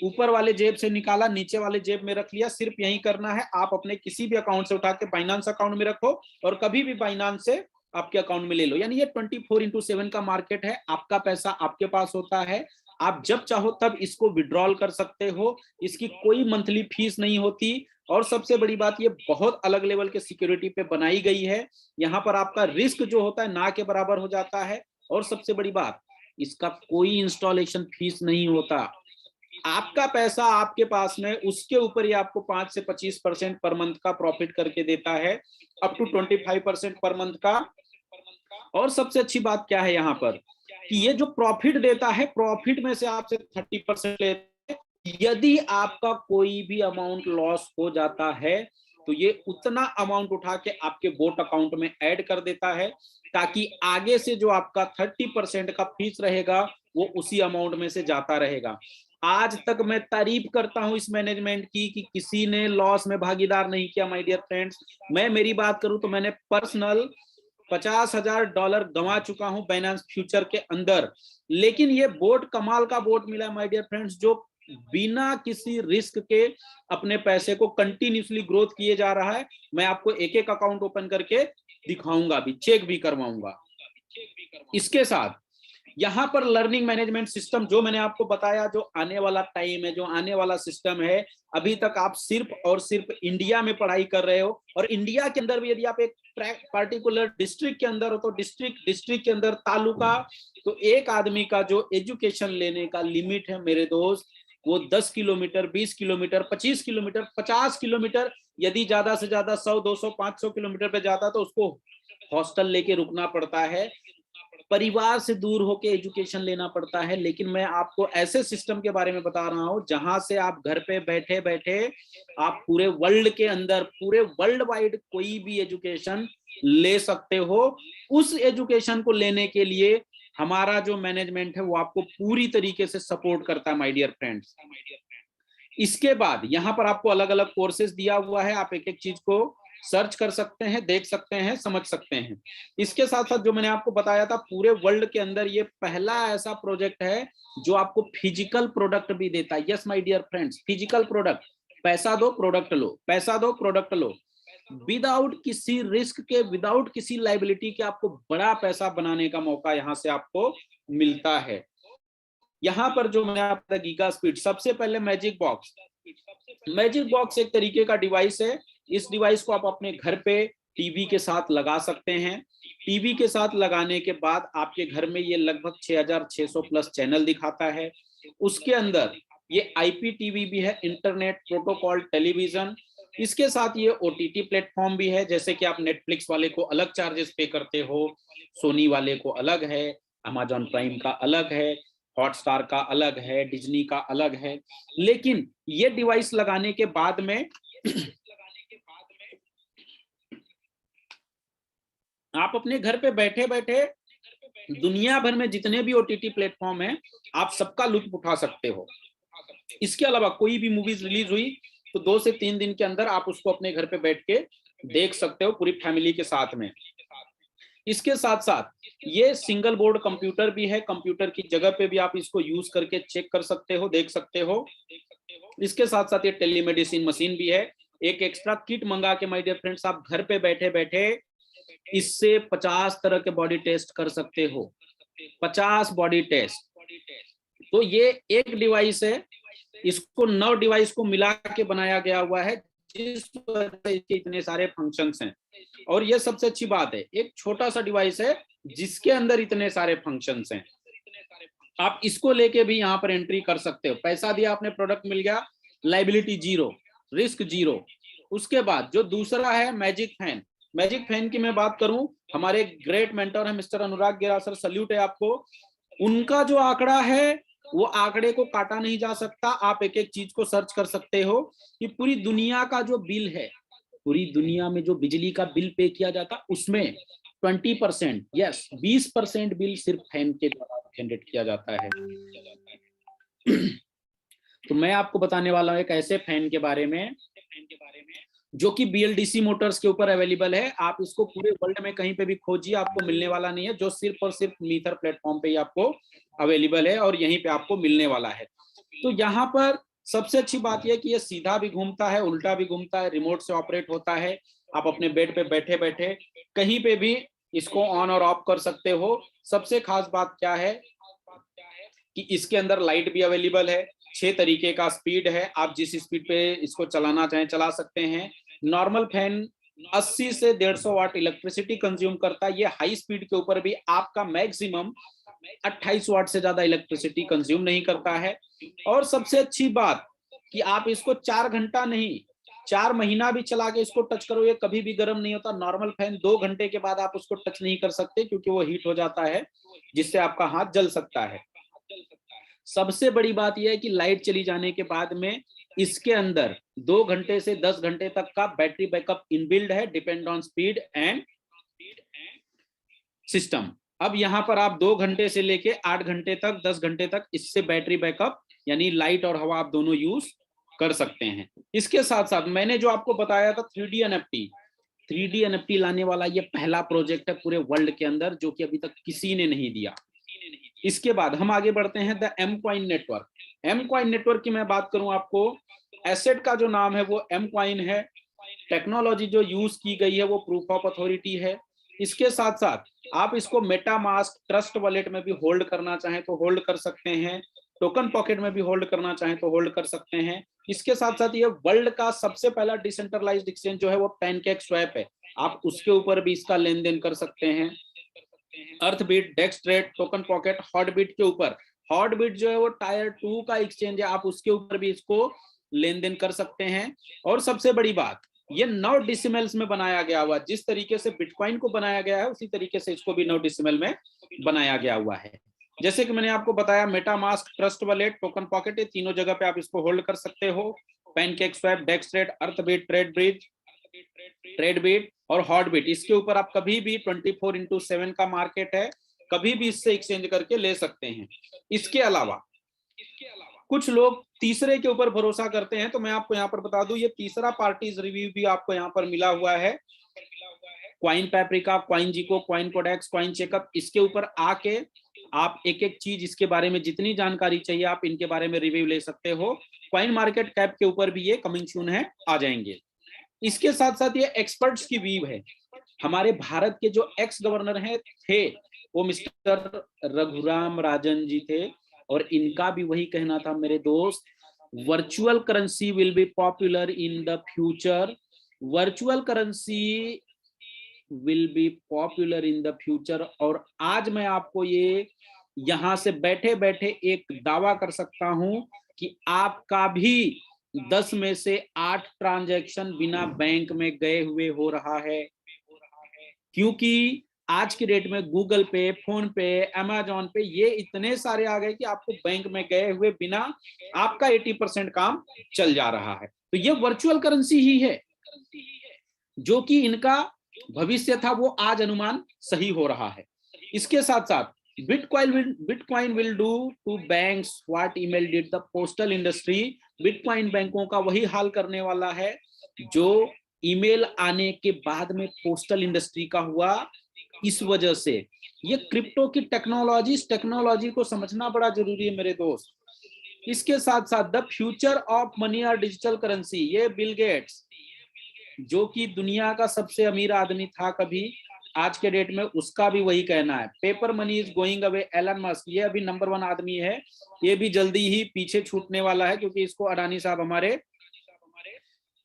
S1: ऊपर वाले जेब से निकाला नीचे वाले जेब में रख लिया। सिर्फ यही करना है, आप अपने किसी भी अकाउंट से उठा के बाइनांस अकाउंट में रखो और कभी भी बाइनांस से आपके अकाउंट में ले लो। यानी ये 24/7 का मार्केट है, आपका पैसा आपके पास होता है, आप जब चाहो तब इसको विड्रॉल कर सकते हो, इसकी कोई मंथली फीस नहीं होती। और सबसे बड़ी बात, ये बहुत अलग लेवल के सिक्योरिटी पे बनाई गई है। यहाँ पर आपका रिस्क जो होता है ना के बराबर हो जाता है। और सबसे बड़ी बात, इसका कोई इंस्टॉलेशन फीस नहीं होता, आपका पैसा आपके पास में, उसके ऊपर ही आपको 5 से 25% पर मंथ का प्रॉफिट करके देता है, अप टू 25% पर मंथ का। और सबसे अच्छी बात क्या है यहाँ पर कि ये जो प्रॉफिट देता है, प्रॉफिट में से आपसे 30% लेते हैं। यदि आपका कोई भी अमाउंट लॉस हो जाता है तो ये उतना अमाउंट उठा के आपके बोट अकाउंट में ऐड कर देता है, ताकि आगे से जो आपका 30% का फीस रहेगा वो उसी अमाउंट में से जाता रहेगा। आज तक मैं तारीफ करता हूं इस मैनेजमेंट की कि किसी ने लॉस में भागीदार नहीं किया माय डियर फ्रेंड्स। मैं मेरी बात करूं तो मैंने पर्सनल $50,000 गंवा चुका हूं बाइनेंस फ्यूचर के अंदर, लेकिन ये बोट कमाल का बोट मिला माय डियर फ्रेंड्स, जो बिना किसी रिस्क के अपने पैसे को कंटिन्यूसली ग्रोथ किए जा रहा है। मैं आपको एक एक अकाउंट ओपन करके दिखाऊंगा, भी चेक भी करवाऊंगा। इसके साथ यहाँ पर लर्निंग मैनेजमेंट सिस्टम जो मैंने आपको बताया, जो आने वाला टाइम है, जो आने वाला सिस्टम है, अभी तक आप सिर्फ और सिर्फ इंडिया में पढ़ाई कर रहे हो, और इंडिया के अंदर भी यदि आप एक पार्टिकुलर डिस्ट्रिक्ट के अंदर हो तो डिस्ट्रिक्ट के अंदर तालुका, तो एक आदमी का जो एजुकेशन लेने का लिमिट है मेरे दोस्त, वो 10 किलोमीटर, 20 किलोमीटर, 25 किलोमीटर, 50 किलोमीटर, यदि ज्यादा से ज्यादा 100, 200, 500 किलोमीटर पे जाता तो उसको हॉस्टल लेके रुकना पड़ता है, परिवार से दूर होके एजुकेशन लेना पड़ता है। लेकिन मैं आपको ऐसे सिस्टम के बारे में बता रहा हूं जहां से आप घर पे बैठे बैठे आप पूरे वर्ल्ड के अंदर, पूरे वर्ल्ड वाइड कोई भी एजुकेशन ले सकते हो। उस एजुकेशन को लेने के लिए हमारा जो मैनेजमेंट है वो आपको पूरी तरीके से सपोर्ट करता है माय डियर फ्रेंड्स। इसके बाद यहाँ पर आपको अलग अलग कोर्सेज दिया हुआ है, आप एक एक चीज को सर्च कर सकते हैं, देख सकते हैं, समझ सकते हैं। इसके साथ साथ जो मैंने आपको बताया था, पूरे वर्ल्ड के अंदर ये पहला ऐसा प्रोजेक्ट है जो आपको फिजिकल प्रोडक्ट भी देता है। Yes my dear friends, physical product, पैसा दो प्रोडक्ट लो, पैसा दो प्रोडक्ट लो, विदाउट किसी रिस्क के, विदाउट किसी लाइबिलिटी के आपको बड़ा पैसा बनाने का मौका यहाँ से आपको मिलता है। यहाँ पर जो मैंने आपका गीगा स्पीड, सबसे पहले मैजिक बॉक्स, मैजिक बॉक्स एक तरीके का डिवाइस है। इस डिवाइस को आप अपने घर पे टीवी के साथ लगा सकते हैं। टीवी के साथ लगाने के बाद आपके घर में ये लगभग 6600 प्लस चैनल दिखाता है। उसके अंदर ये आईपीटीवी भी है, इंटरनेट प्रोटोकॉल टेलीविजन। इसके साथ ये ओटीटी प्लेटफॉर्म भी है, जैसे कि आप नेटफ्लिक्स वाले को अलग चार्जेस पे करते हो, सोनी वाले को अलग है, अमेजॉन प्राइम का अलग है, हॉटस्टार का अलग है, डिज्नी का अलग है। लेकिन ये डिवाइस लगाने के बाद में आप अपने घर पे बैठे बैठे दुनिया भर में जितने भी ओटीटी प्लेटफॉर्म हैं आप सबका लुत्फ उठा सकते हो। इसके अलावा कोई भी मूवीज रिलीज हुई तो 2 से 3 दिन के अंदर आप उसको अपने घर पे बैठ के देख सकते हो पूरी फैमिली के साथ में। इसके साथ साथ ये सिंगल बोर्ड कंप्यूटर भी है, कंप्यूटर की जगह पे भी आप इसको यूज करके चेक कर सकते हो, देख सकते हो। इसके साथ साथ ये टेलीमेडिसिन मशीन भी है। एक एक्स्ट्रा किट मंगा के माय डियर फ्रेंड्स आप घर पे बैठे बैठे इससे 50 तरह के बॉडी टेस्ट कर सकते हो, 50 बॉडी टेस्ट। तो ये एक डिवाइस है, इसको 9 डिवाइस को मिला के बनाया गया हुआ है, जिस वजह से इसके इतने सारे फंक्शंस हैं। और ये सबसे अच्छी बात है, एक छोटा सा डिवाइस है जिसके अंदर इतने सारे फंक्शंस हैं। आप इसको लेके भी यहाँ पर एंट्री कर सकते हो। पैसा दिया आपने, प्रोडक्ट मिल गया, लाइबिलिटी जीरो, रिस्क जीरो। उसके बाद जो दूसरा है मैजिक फैन, मैजिक फैन की मैं बात करूं, हमारे ग्रेट मेंटर है मिस्टर अनुराग गिरा सर, सल्यूट है आपको। उनका जो आंकड़ा है वो आंकड़े को काटा नहीं जा सकता। आप एक एक चीज को सर्च कर सकते हो कि पूरी दुनिया का जो बिल है, पूरी दुनिया में जो बिजली का बिल पे किया जाता उसमें 20%, यस 20% बिल सिर्फ फैन के द्वारा जनरेट किया जाता है। तो मैं आपको बताने वाला हूं एक ऐसे फैन के बारे में जो कि बीएलडीसी मोटर्स के ऊपर अवेलेबल है। आप इसको पूरे वर्ल्ड में कहीं पे भी खोजिए, आपको मिलने वाला नहीं है, जो सिर्फ और सिर्फ मीथर प्लेटफॉर्म पे ही आपको अवेलेबल है और यहीं पे आपको मिलने वाला है। तो यहाँ पर सबसे अच्छी बात यह कि ये सीधा भी घूमता है, उल्टा भी घूमता है, रिमोट से ऑपरेट होता है। आप अपने बेड पे बैठे बैठे कहीं पे भी इसको ऑन और ऑफ कर सकते हो। सबसे खास बात क्या है कि इसके अंदर लाइट भी अवेलेबल है, 6 तरीके का स्पीड है, आप जिस स्पीड पे इसको चलाना चाहें चला सकते हैं। नॉर्मल फैन 80 से 150 वाट इलेक्ट्रिसिटी कंज्यूम करता है। ये हाई स्पीड के ऊपर भी आपका मैक्सिमम 28 वाट से ज्यादा इलेक्ट्रिसिटी कंज्यूम नहीं करता है। और सबसे अच्छी बात कि आप इसको 4 घंटा नहीं, 4 महीना भी चला के इसको टच करो, ये कभी भी गर्म नहीं होता। नॉर्मल फैन 2 घंटे के बाद आप उसको टच नहीं कर सकते क्योंकि वो हीट हो जाता है, जिससे आपका हाथ जल सकता है। सबसे बड़ी बात यह है कि लाइट चली जाने के बाद में इसके अंदर 2 घंटे से 10 घंटे तक का बैटरी बैकअप इनबिल्ड है, depend on speed and system. अब यहाँ पर आप 2 घंटे से लेके 8 घंटे तक, 10 घंटे तक इससे बैटरी बैकअप यानी लाइट और हवा आप दोनों यूज कर सकते हैं। इसके साथ साथ मैंने जो आपको बताया था 3D एनएफटी, 3D एनएफटी लाने वाला ये पहला प्रोजेक्ट है पूरे वर्ल्ड के अंदर जो कि अभी तक किसी ने नहीं दिया। इसके बाद हम आगे बढ़ते हैं the M coin network. M coin network की मैं बात करूं आपको, एसेट का जो नाम है वो एम कॉइन है। टेक्नोलॉजी जो यूज की गई है वो प्रूफ ऑफ अथॉरिटी है। इसके साथ साथ आप इसको मेटामास्क ट्रस्ट वॉलेट में भी होल्ड करना चाहें तो होल्ड कर सकते हैं, टोकन पॉकेट में भी होल्ड करना चाहें तो होल्ड कर सकते हैं। इसके साथ साथ ये वर्ल्ड का सबसे पहला डिसेंट्रलाइज्ड एक्सचेंज जो है वो पैनकेकस्वैप है, आप उसके ऊपर भी इसका लेन देन कर सकते हैं। अर्थबीट, डेक्सट्रेट, टोकन पॉकेट, हॉटबीट के ऊपर, हॉटबीट जो है वो टायर 2 का एक्सचेंज है, आप उसके ऊपर भी इसको लेन देन कर सकते हैं। और सबसे बड़ी बात, ये 9 डिसिमल्स में बनाया गया हुआ, जिस तरीके से बिटकॉइन को बनाया गया है उसी तरीके से इसको भी 9 डिसिमल में बनाया गया हुआ है। जैसे कि मैंने आपको बताया, MetaMask, trust wallet, token pocket, ये तीनों जगह पे आप इसको होल्ड कर सकते हो। पैनकेकस्वैप, डेक्सट्रेट, अर्थबीट, ट्रेडबीट और हॉटबीट, इसके ऊपर आप कभी भी 24/7 का मार्केट है, कभी भी इससे एक्सचेंज करके ले सकते हैं। इसके अलावा कुछ लोग तीसरे के ऊपर भरोसा करते हैं, तो मैं आपको यहाँ पर बता दूं, ये तीसरा पार्टीज रिव्यू भी आपको यहाँ पर मिला हुआ है। क्वाइन पेपरिका, क्वाइन जिको, क्वाइन कोडेक्स, क्वाइन चेकअप, इसके ऊपर आके आप एक एक चीज इसके बारे में जितनी जानकारी चाहिए आप इनके बारे में रिव्यू ले सकते हो। क्वाइन मार्केट कैप के ऊपर भी ये कमिंग सून है, आ जाएंगे। इसके साथ साथ ये एक्सपर्ट्स की व्यू है। हमारे भारत के जो एक्स गवर्नर हैं थे वो मिस्टर रघुराम राजन जी थे, और इनका भी वही कहना था मेरे दोस्त, virtual currency will be popular in the future, virtual currency will be popular in the future. और आज मैं आपको ये यहां से बैठे बैठे एक दावा कर सकता हूं कि आपका भी 10 में से 8 ट्रांजैक्शन बिना बैंक में गए हुए हो रहा है, क्योंकि आज की डेट में गूगल पे, फोन पे, अमेजॉन पे ये इतने सारे आ गए कि आपको बैंक में गए हुए बिना आपका 80% काम चल जा रहा है। तो ये वर्चुअल करेंसी ही है, जो कि इनका भविष्य था वो आज अनुमान सही हो रहा है। इसके साथ साथ Bitcoin will do to banks what email did the postal industry, Bitcoin बैंकों का वही हाल करने वाला है जो ईमेल आने के बाद में पोस्टल इंडस्ट्री का हुआ। इस वजह से ये क्रिप्टो की टेक्नोलॉजी को समझना बड़ा जरूरी है मेरे दोस्त। इसके साथ साथ द फ्यूचर ऑफ मनी और डिजिटल करेंसी, ये बिल गेट्स जो कि दुनिया का सबसे अमीर आदमी था कभी, आज के डेट में उसका भी वही कहना है, paper money is going away. Elon Musk, ये अभी नंबर 1 आदमी है, ये भी जल्दी ही पीछे छूटने वाला है, क्योंकि इसको अडानी साहब हमारे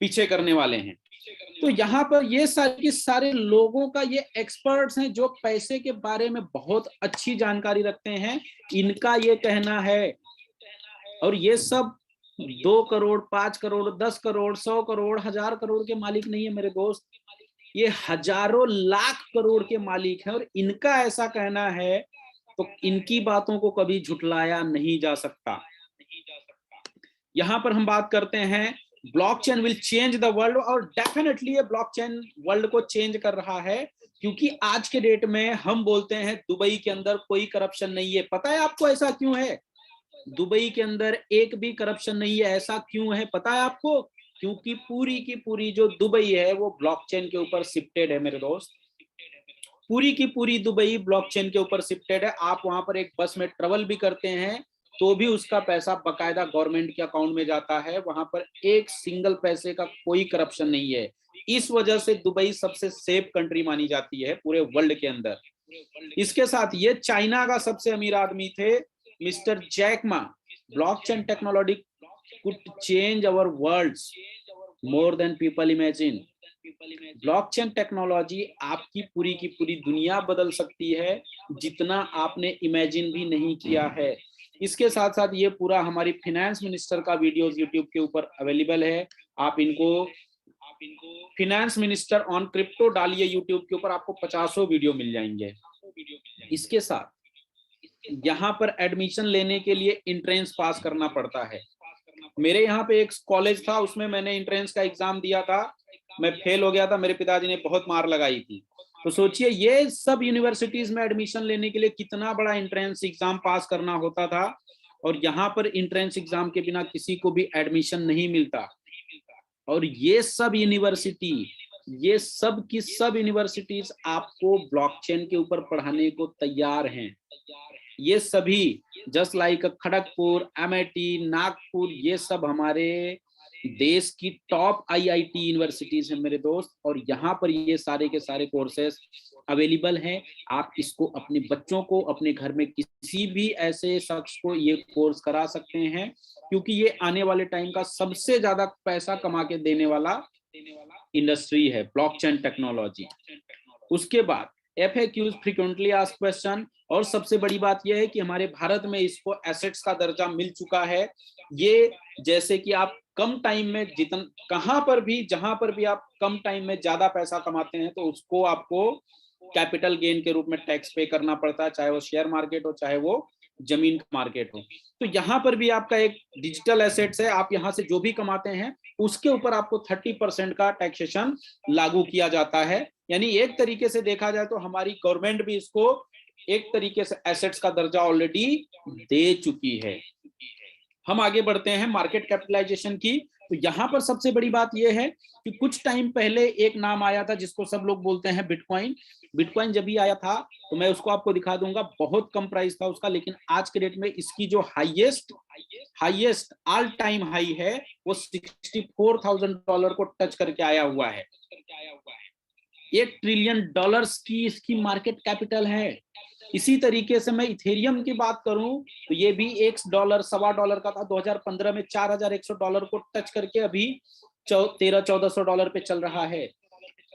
S1: पीछे करने वाले हैं। तो यहाँ पर ये सारे लोगों का, ये एक्सपर्ट्स हैं जो पैसे के बारे में बहुत अच्छी जानकारी रखते हैं, इनका ये कहना है। और ये सब 2 करोड़, 5 करोड़, 10 करोड़, 100 करोड़, 1000 करोड़ के मालिक नहीं है मेरे दोस्त, ये हजारों लाख करोड़ के मालिक हैं, और इनका ऐसा कहना है तो इनकी बातों को कभी झुटलाया नहीं जा सकता। यहां पर हम बात करते हैं blockchain will change the world, और डेफिनेटली ये ब्लॉकचेन वर्ल्ड को चेंज कर रहा है, क्योंकि आज के डेट में हम बोलते हैं दुबई के अंदर कोई करप्शन नहीं है। पता है आपको ऐसा क्यों है? दुबई के अंदर एक भी करप्शन नहीं है, ऐसा क्यों है पता है आपको? क्योंकि पूरी की पूरी जो दुबई है वो ब्लॉकचेन के ऊपर शिफ्टेड है मेरे दोस्त, पूरी की पूरी दुबई ब्लॉकचेन के ऊपर शिफ्टेड है। आप वहां पर एक बस में ट्रेवल भी करते हैं तो भी उसका पैसा बकायदा गवर्नमेंट के अकाउंट में जाता है, वहां पर एक सिंगल पैसे का कोई करप्शन नहीं है। इस वजह से दुबई सबसे सेफ कंट्री मानी जाती है पूरे वर्ल्ड के अंदर। इसके साथ ये चाइना का सबसे अमीर आदमी थे mister Jack Ma, blockchain technology could change our world more than people imagine. Blockchain technology आपकी पूरी की पूरी दुनिया बदल सकती है, जितना आपने इमेजिन भी नहीं किया है। इसके साथ साथ ये पूरा हमारी फाइनेंस मिनिस्टर का वीडियोस यूट्यूब के ऊपर अवेलेबल है, आप इनको फाइनेंस मिनिस्टर ऑन क्रिप्टो डालिए यूट्यूब के ऊपर, आपको 50 वीडियो मिल जाएंगे। इसके साथ यहाँ पर एडमिशन लेने के लिए एंट्रेंस पास करना पड़ता है। मेरे यहाँ पे एक कॉलेज था, उसमें मैंने एंट्रेंस का एग्जाम दिया था, मैं फेल हो गया था, मेरे पिताजी ने बहुत मार लगाई थी। तो सोचिए ये सब यूनिवर्सिटीज में एडमिशन लेने के लिए कितना बड़ा एंट्रेंस एग्जाम पास करना होता था, और यहाँ पर एंट्रेंस एग्जाम के बिना किसी को भी एडमिशन नहीं मिलता। और ये सब यूनिवर्सिटी, ये सब की सब यूनिवर्सिटीज आपको ब्लॉकचेन के ऊपर पढ़ाने को तैयार हैं। ये सभी just like Kharagpur, MIT, Nagpur, ये सब हमारे देश की टॉप आईआईटी यूनिवर्सिटीज है मेरे दोस्त, और यहाँ पर ये सारे के सारे कोर्सेस अवेलेबल हैं। आप इसको अपने बच्चों को, अपने घर में किसी भी ऐसे शख्स को ये कोर्स करा सकते हैं, क्योंकि ये आने वाले टाइम का सबसे ज्यादा पैसा कमा के देने वाला इंडस्ट्री है, ब्लॉकचेन टेक्नोलॉजी। उसके बाद FAQs, फ्रीक्वेंटली आस्क्ड क्वेश्चन, और सबसे बड़ी बात यह है कि हमारे भारत में इसको एसेट्स का दर्जा मिल चुका है। ये जैसे कि आप कम टाइम में कहां पर भी, जहां पर भी आप कम टाइम में ज्यादा पैसा कमाते हैं, तो उसको आपको कैपिटल गेन के रूप में टैक्स पे करना पड़ता है, चाहे वो शेयर मार्केट हो, चाहे वो जमीन का मार्केट हो। तो यहाँ पर भी आपका एक डिजिटल एसेट्स है, आप यहाँ से जो भी कमाते हैं उसके ऊपर आपको 30% का टैक्सेशन लागू किया जाता है। यानी एक तरीके से देखा जाए तो हमारी गवर्नमेंट भी इसको एक तरीके से एसेट्स का दर्जा ऑलरेडी दे चुकी है। हम आगे बढ़ते हैं मार्केट कैपिटलाइजेशन की। तो यहाँ पर सबसे बड़ी बात यह है कि कुछ टाइम पहले एक नाम आया था जिसको सब लोग बोलते हैं बिटकॉइन। बिटकॉइन जब भी आया था तो मैं उसको आपको दिखा दूंगा, बहुत कम प्राइस था उसका, लेकिन आज के डेट में इसकी जो हाईएस्ट ऑल टाइम हाई है वो $64,000 को टच करके आया हुआ है। $1 ट्रिलियन की इसकी मार्केट कैपिटल है। इसी तरीके से मैं इथेरियम की बात करूं तो ये भी $1 $1.25 का था, 2015 में $4,100 को टच करके अभी $1,300-1,400 पे चल रहा है।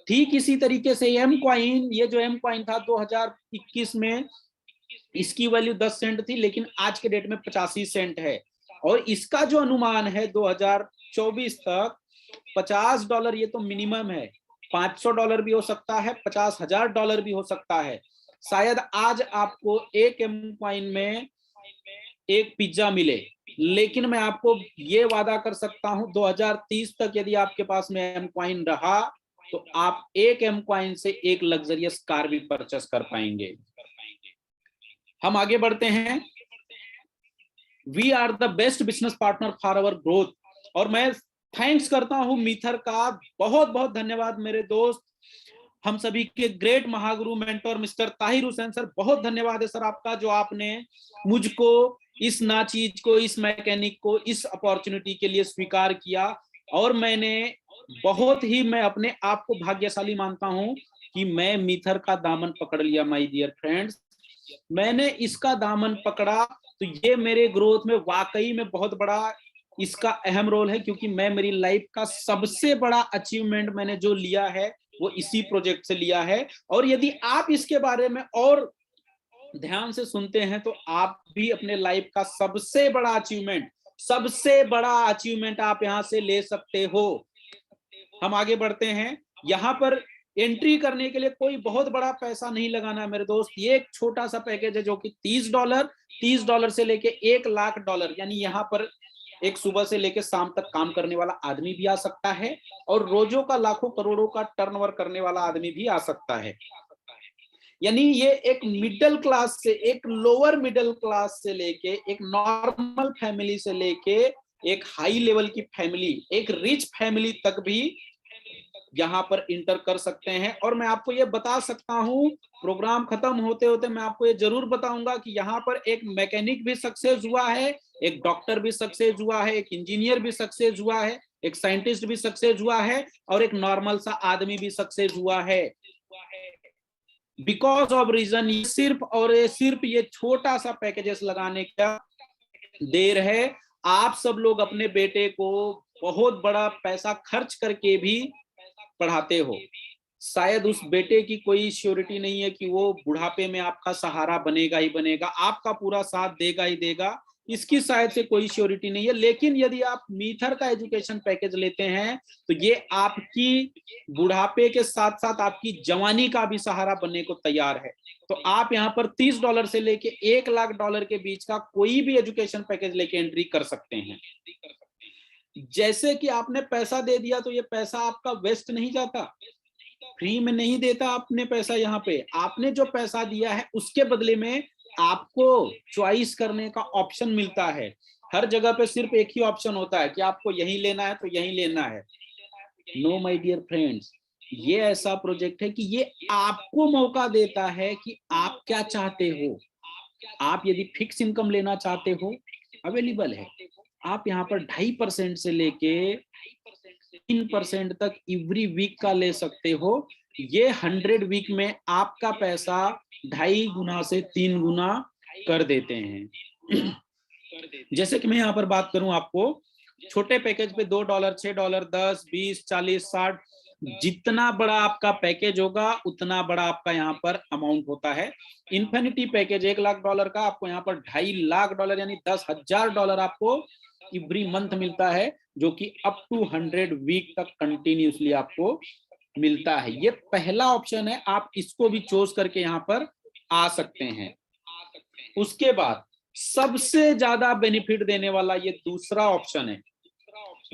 S1: ठीक इसी तरीके से एम कॉइन, ये जो एम कॉइन था 2021 में इसकी वैल्यू 10 सेंट थी, लेकिन आज के डेट में 85 सेंट है। और इसका जो अनुमान है 2024 तक $50, ये तो मिनिमम है, $500 भी हो सकता है, $50,000 भी हो सकता है। शायद आज आपको एक एम कॉइन में एक पिज्जा मिले, लेकिन मैं आपको ये वादा कर सकता हूं 2030 तक यदि आपके पास में एम कॉइन रहा तो आप एक एम कॉइन से एक लग्जरियस कार भी परचेस कर पाएंगे। हम आगे बढ़ते हैं। We are the best business partner for our growth. और मैं थैंक्स करता हूं मीथर का, बहुत बहुत धन्यवाद मेरे दोस्त, हम सभी के ग्रेट महागुरु mentor Mister Tahir Hussain sir, बहुत धन्यवाद है सर आपका, जो आपने मुझको इस नाचीज को, इस मैकेनिक को, इस अपॉर्चुनिटी के लिए स्वीकार किया। और मैं अपने आप को भाग्यशाली मानता हूं कि मैं मीथर का दामन पकड़ लिया। माय डियर फ्रेंड्स, मैंने इसका दामन पकड़ा तो ये मेरे ग्रोथ में वाकई में बहुत बड़ा इसका अहम रोल है, क्योंकि मैं मेरी लाइफ का सबसे बड़ा अचीवमेंट मैंने जो लिया है वो इसी प्रोजेक्ट से लिया है। और यदि आप इसके बारे में और ध्यान से सुनते हैं तो आप भी अपने लाइफ का सबसे बड़ा अचीवमेंट आप यहां से ले सकते हो। हम आगे बढ़ते हैं। यहाँ पर एंट्री करने के लिए कोई बहुत बड़ा पैसा नहीं लगाना है मेरे दोस्त। ये एक छोटा सा पैकेज है जो कि $30 से लेके $1,00,000, यानी यहाँ पर एक सुबह से लेकर शाम तक काम करने वाला आदमी भी आ सकता है, और रोजों का लाखों करोड़ों का टर्नओवर करने वाला आदमी भी आ सकता है। यानी ये एक मिडिल क्लास से, एक लोअर मिडिल क्लास से लेके, एक नॉर्मल फैमिली से लेके एक हाई लेवल की फैमिली, एक रिच फैमिली तक भी यहाँ पर इंटर कर सकते हैं। और मैं आपको ये बता सकता हूँ, प्रोग्राम खत्म होते होते मैं आपको ये जरूर बताऊंगा कि यहाँ पर एक मैकेनिक भी सक्सेस हुआ है, एक डॉक्टर भी सक्सेस हुआ है, एक इंजीनियर भी सक्सेस हुआ है, एक साइंटिस्ट भी सक्सेस हुआ है, और एक नॉर्मल सा आदमी भी सक्सेस हुआ है। बिकॉज ऑफ रीजन सिर्फ ये छोटा सा पैकेजेस लगाने का देर है। आप सब लोग अपने बेटे को बहुत बड़ा पैसा खर्च करके भी पढ़ाते हो, शायद उस बेटे की कोई श्योरिटी नहीं है कि वो बुढ़ापे में आपका सहारा बनेगा ही बनेगा, आपका पूरा साथ देगा ही देगा, इसकी शायद से कोई श्योरिटी नहीं है। लेकिन यदि आप मीथर का एजुकेशन पैकेज लेते हैं तो ये आपकी बुढ़ापे के साथ साथ आपकी जवानी का भी सहारा बनने को तैयार है। तो आप यहाँ पर $30 से लेके $1,00,000 के बीच का कोई भी एजुकेशन पैकेज लेके एंट्री कर सकते हैं। जैसे कि आपने पैसा दे दिया तो ये पैसा आपका वेस्ट नहीं जाता, फ्री में नहीं देता आपने पैसा। यहाँ पे आपने जो पैसा दिया है उसके बदले में आपको चॉइस करने का ऑप्शन मिलता है। हर जगह पे सिर्फ एक ही ऑप्शन होता है कि आपको यही लेना है तो यही लेना है। नो माय डियर फ्रेंड्स, ये ऐसा प्रोजेक्ट है कि ये आपको मौका देता है कि आप क्या चाहते हो। आप यदि फिक्स इनकम लेना चाहते हो, अवेलेबल है। आप यहाँ पर 2.5% से लेके 3% तक एवरी वीक का ले सकते हो। ये 100 वीक में आपका पैसा 2.5 गुना से 3 गुना कर देते हैं। जैसे कि मैं यहाँ पर बात करूं आपको, छोटे पैकेज पे $2, $6, 10, 20, 40, 60, जितना बड़ा आपका पैकेज होगा उतना बड़ा आपका यहाँ पर अमाउंट होता है। इन्फिनिटी पैकेज $1,00,000 का, आपको यहाँ पर $2.5 लाख यानी $10,000 आपको एवरी मंथ मिलता है, जो कि अप टू 100 वीक तक कंटिन्यूसली आपको मिलता है। ये पहला ऑप्शन है, आप इसको भी चूज करके यहाँ पर आ सकते हैं। उसके बाद सबसे ज्यादा बेनिफिट देने वाला ये दूसरा ऑप्शन है,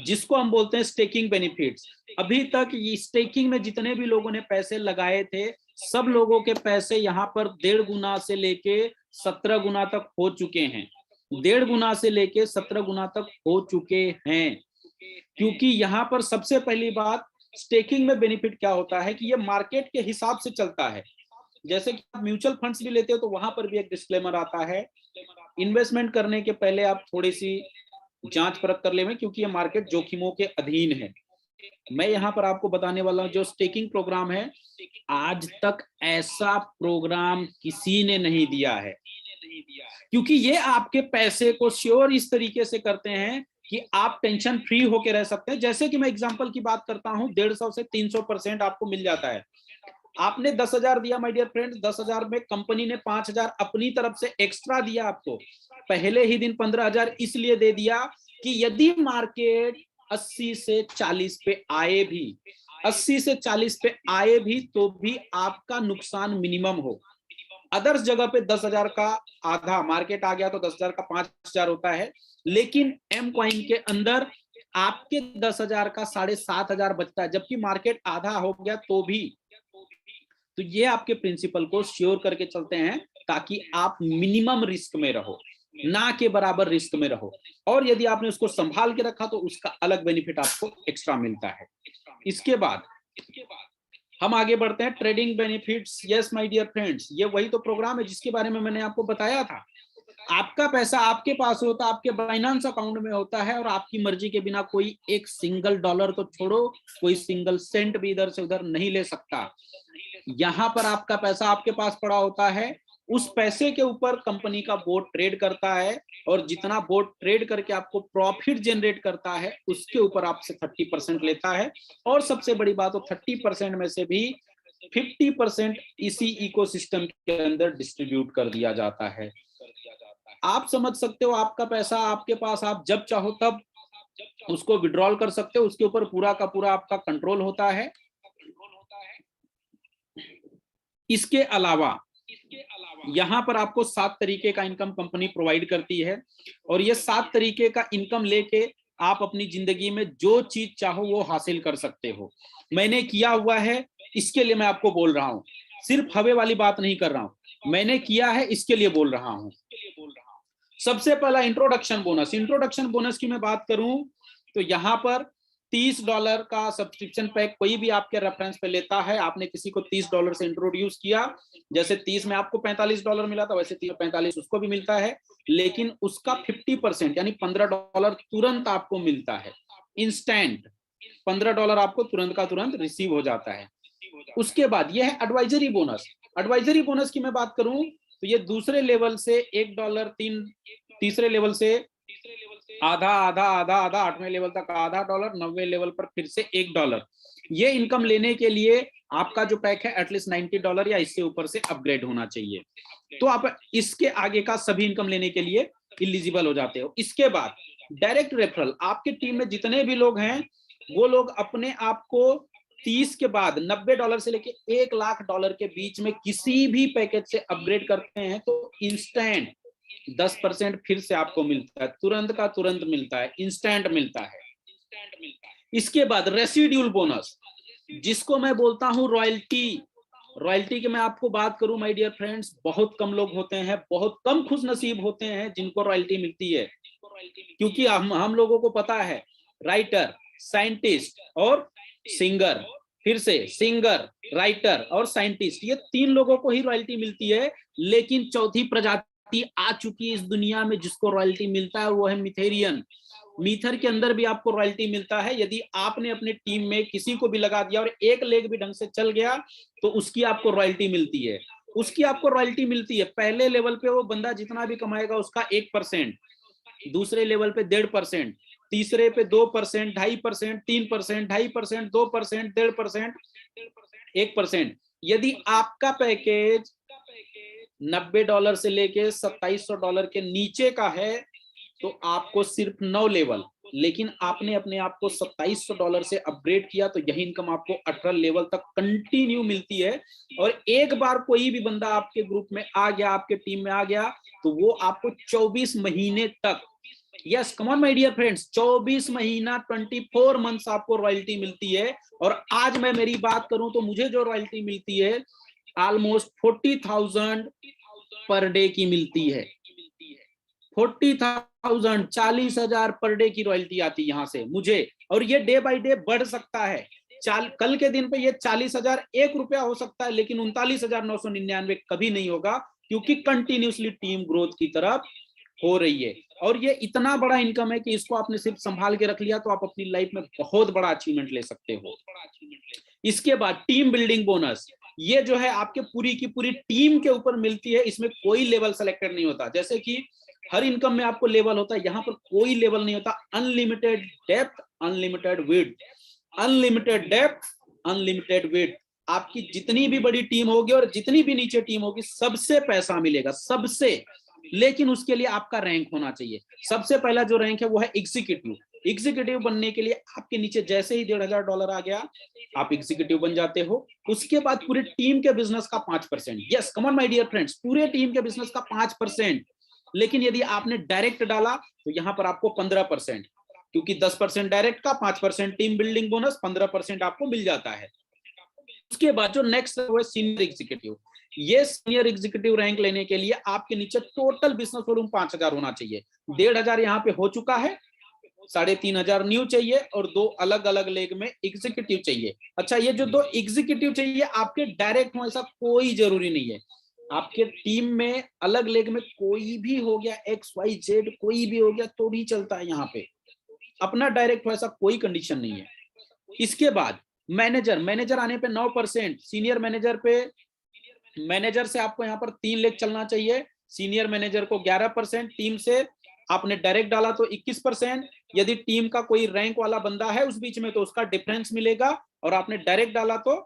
S1: जिसको हम बोलते हैं स्टेकिंग बेनिफिट्स। अभी तक ये स्टेकिंग में जितने भी लोगों ने पैसे लगाए थे, सब लोगों के पैसे यहाँ पर 1.5 गुना से लेके 17 गुना तक हो चुके हैं। 1.5 गुना से लेके 17 गुना तक हो चुके हैं। क्योंकि यहाँ पर सबसे पहली बात, स्टेकिंग में बेनिफिट क्या होता है कि ये मार्केट के हिसाब से चलता है। जैसे कि आप म्यूचुअल फंड्स भी लेते हो तो वहां पर भी एक डिस्क्लेमर आता है, इन्वेस्टमेंट करने के पहले आप थोड़ी सी जांच परख कर लें, क्योंकि ये मार्केट जोखिमों के अधीन है। मैं यहाँ पर आपको बताने वाला हूँ, जो स्टेकिंग प्रोग्राम है, आज तक ऐसा प्रोग्राम किसी ने नहीं दिया है, क्योंकि ये आपके पैसे को श्योर इस तरीके से करते हैं कि आप टेंशन फ्री होके रह सकते हैं। जैसे कि मैं एग्जांपल की बात करता हूं, 150 से 300% आपको मिल जाता है। आपने 10,000 दिया माय डियर फ्रेंड्स, 10,000 में कंपनी ने 5,000 अपनी तरफ से एक्स्ट्रा दिया आपको। पहले ही दिन 15,000 इसलिए दे दिया कि यदि मार्केट 80 से 40 पे आए भी, 80 से 40 पे आए भी, तो भी आपका नुकसान मिनिमम हो। अदर्स जगह पे 10,000 का आधा मार्केट आ गया तो 10,000 का 5,000 होता है, लेकिन एम कॉइन के अंदर आपके 10,000 का 7,500 बचता है, जबकि मार्केट आधा हो गया तो भी। तो ये आपके प्रिंसिपल को श्योर करके चलते हैं, ताकि आप मिनिमम रिस्क में रहो, ना के बराबर रिस्क में रहो। और यदि आपने उसको संभाल के रखा तो उसका अलग बेनिफिट आपको एक्स्ट्रा मिलता है। इसके बाद हम आगे बढ़ते हैं, trading benefits. Yes my dear friends, ये वही तो प्रोग्राम है जिसके बारे में मैंने आपको बताया था। आपका पैसा आपके पास होता है, आपके बाइनेंस अकाउंट में होता है, और आपकी मर्जी के बिना कोई एक सिंगल डॉलर तो छोड़ो, कोई सिंगल सेंट भी इधर से उधर नहीं ले सकता। यहाँ पर आपका पैसा आपके पास पड़ा होता है, उस पैसे के ऊपर कंपनी का बोर्ड ट्रेड करता है, और जितना बोर्ड ट्रेड करके आपको प्रॉफिट जनरेट करता है उसके ऊपर आपसे 30% लेता है। और सबसे बड़ी बात, तो 30% में से भी 50% इसी इकोसिस्टम के अंदर डिस्ट्रीब्यूट कर दिया जाता है। आप समझ सकते हो, आपका पैसा आपके पास, आप जब चाहो तब उसको विड्रॉल कर सकते हो, उसके ऊपर पूरा का पूरा आपका कंट्रोल होता है। इसके अलावा यहाँ पर आपको 7 तरीके का इनकम कंपनी प्रोवाइड करती है, और ये 7 तरीके का इनकम लेके आप अपनी जिंदगी में जो चीज चाहो वो हासिल कर सकते हो। मैंने किया हुआ है, इसके लिए मैं आपको बोल रहा हूँ, सिर्फ हवे वाली बात नहीं कर रहा हूँ, मैंने किया है इसके लिए बोल रहा हूँ। सबसे पहला इंट्रोडक्शन बोनस। इंट्रोडक्शन बोनस की मैं बात करूं तो यहाँ पर $30 का सब्सक्रिप्शन पैक कोई भी आपके रेफरेंस पे लेता है। आपने किसी को $30 से इंट्रोड्यूस किया, जैसे 30 में आपको $45 मिला था, वैसे 30 में 45 उसको भी मिलता है, लेकिन उसका 50% यानी $15 तुरंत आपको मिलता है। इंस्टेंट $15 आपको तुरंत का तुरंत रिसीव हो जाता है। उसके बाद यह है एडवाइजरी बोनस। एडवाइजरी बोनस की मैं बात करूं तो ये दूसरे लेवल से $1, तीसरे लेवल से आधा आधा आधा आधा, 8वें लेवल तक आधा डॉलर, 9वें लेवल पर फिर से $1। ये इनकम लेने के लिए आपका जो पैक है एटलीस्ट $90 या इससे ऊपर से अपग्रेड होना चाहिए, तो आप इसके आगे का सभी इनकम लेने के लिए इलिजिबल हो जाते हो। इसके बाद डायरेक्ट रेफरल। आपके टीम में जितने भी लोग हैं वो लोग अपने आप को 30 के बाद $90 से लेके $1,00,000 के बीच में किसी भी पैकेज से अपग्रेड करते हैं तो इंस्टेंट 10% फिर से आपको मिलता है, तुरंत का तुरंत मिलता है, इंस्टेंट मिलता है। इसके बाद रेसिड्यूल बोनस, जिसको मैं बोलता हूं रॉयल्टी। रॉयल्टी की मैं आपको बात करूं माय डियर फ्रेंड्स, बहुत कम लोग होते हैं, बहुत कम खुश नसीब होते हैं जिनको रॉयल्टी मिलती है, क्योंकि हम लोगों को पता है राइटर, साइंटिस्ट और सिंगर, फिर से सिंगर, राइटर और साइंटिस्ट, ये 3 लोगों को ही रॉयल्टी मिलती है। लेकिन चौथी प्रजाति आ चुकी है इस दुनिया में जिसको रॉयल्टी मिलता है, वो है मिथेरियन। मीथर के अंदर भी आपको रॉयल्टी मिलता है। यदि आपने अपने टीम में किसी को भी लगा दिया और एक लेग भी ढंग से चल गया तो उसकी आपको रॉयल्टी मिलती है, उसकी आपको रॉयल्टी मिलती है। पहले लेवल पे वो बंदा जितना भी कमाएगा उसका 1%, दूसरे लेवल पे 1.5%, तीसरे पे 2%, 2.5%, 3%, 2.5%, 2%, 1.5%, 1%। यदि आपका पैकेज $90 से लेके $2700 के नीचे का है तो आपको सिर्फ 9 लेवल, लेकिन आपने अपने आप को $2700 से अपग्रेड किया तो यही इनकम आपको 18 लेवल तक कंटिन्यू मिलती है। और एक बार कोई भी बंदा आपके ग्रुप में आ गया, आपके टीम में आ गया, तो वो आपको 24 महीने तक, yes come on my dear friends, 24 महीना 24 मंथ्स आपको रॉयल्टी मिलती है। और आज मैं मेरी बात करूं तो मुझे जो रॉयल्टी मिलती है ऑलमोस्ट 40,000 पर डे की मिलती है। 40,000, 40,000 पर डे की रॉयल्टी आती है यहाँ से मुझे। और ये डे बाय डे बढ़ सकता है। कल के दिन पे ये 40,000 ₹1 हो सकता है, लेकिन 39,999 कभी नहीं होगा, क्योंकि कंटिन्यूसली टीम ग्रोथ की तरफ हो रही है। और ये इतना बड़ा इनकम है कि इसको आपने सिर्फ संभाल के रख लिया तो आप अपनी लाइफ में बहुत बड़ा अचीवमेंट ले सकते हो। इसके बाद टीम बिल्डिंग बोनस, ये जो है आपके पूरी की पूरी टीम के ऊपर मिलती है। इसमें कोई लेवल सेलेक्टेड नहीं होता, जैसे कि हर इनकम में आपको लेवल होता है, यहाँ पर कोई लेवल नहीं होता। Unlimited depth, unlimited width, unlimited depth, unlimited width. आपकी जितनी भी बड़ी टीम होगी और जितनी भी नीचे टीम होगी, सबसे पैसा मिलेगा, सबसे। लेकिन उसके लिए आपका रैंक होना चाहिए। सबसे पहला जो रैंक है वो है एग्जीक्यूटिव। एग्जीक्यूटिव बनने के लिए आपके नीचे जैसे ही $1,500 आ गया, आप एग्जीक्यूटिव बन जाते हो। उसके बाद पूरे टीम के बिजनेस का 5%, yes come on my dear friends, पूरे टीम के बिजनेस का 5%। लेकिन यदि आपने डायरेक्ट डाला तो यहां पर आपको 15%, क्योंकि 10% डायरेक्ट का, 5% टीम बिल्डिंग बोनस, 15% आपको मिल जाता है। उसके बाद जो नेक्स्ट है सीनियर एग्जीक्यूटिव। ये सीनियर एग्जीक्यूटिव रैंक लेने के लिए आपके नीचे टोटल बिजनेस वॉल्यूम 5,000 होना चाहिए। 1,500 यहाँ पे हो चुका है, 3,500 न्यू चाहिए और 2 अलग अलग लेग में एग्जीक्यूटिव चाहिए। अच्छा, ये जो 2 एग्जीक्यूटिव चाहिए आपके डायरेक्ट हो ऐसा कोई जरूरी नहीं है। आपके टीम में अलग लेग में कोई भी हो गया, XYZ कोई भी हो गया तो भी चलता है। यहाँ पे अपना डायरेक्ट हो ऐसा कोई कंडीशन नहीं है। इसके बाद मैनेजर, मैनेजर आने पे 9%, सीनियर मैनेजर पे, मैनेजर से आपको यहाँ पर 3 लेग चलना चाहिए, सीनियर मैनेजर को 11%, टीम से आपने डायरेक्ट डाला तो 21%, यदि टीम का कोई रैंक वाला बंदा है उस बीच में तो उसका डिफरेंस मिलेगा, और आपने डायरेक्ट डाला तो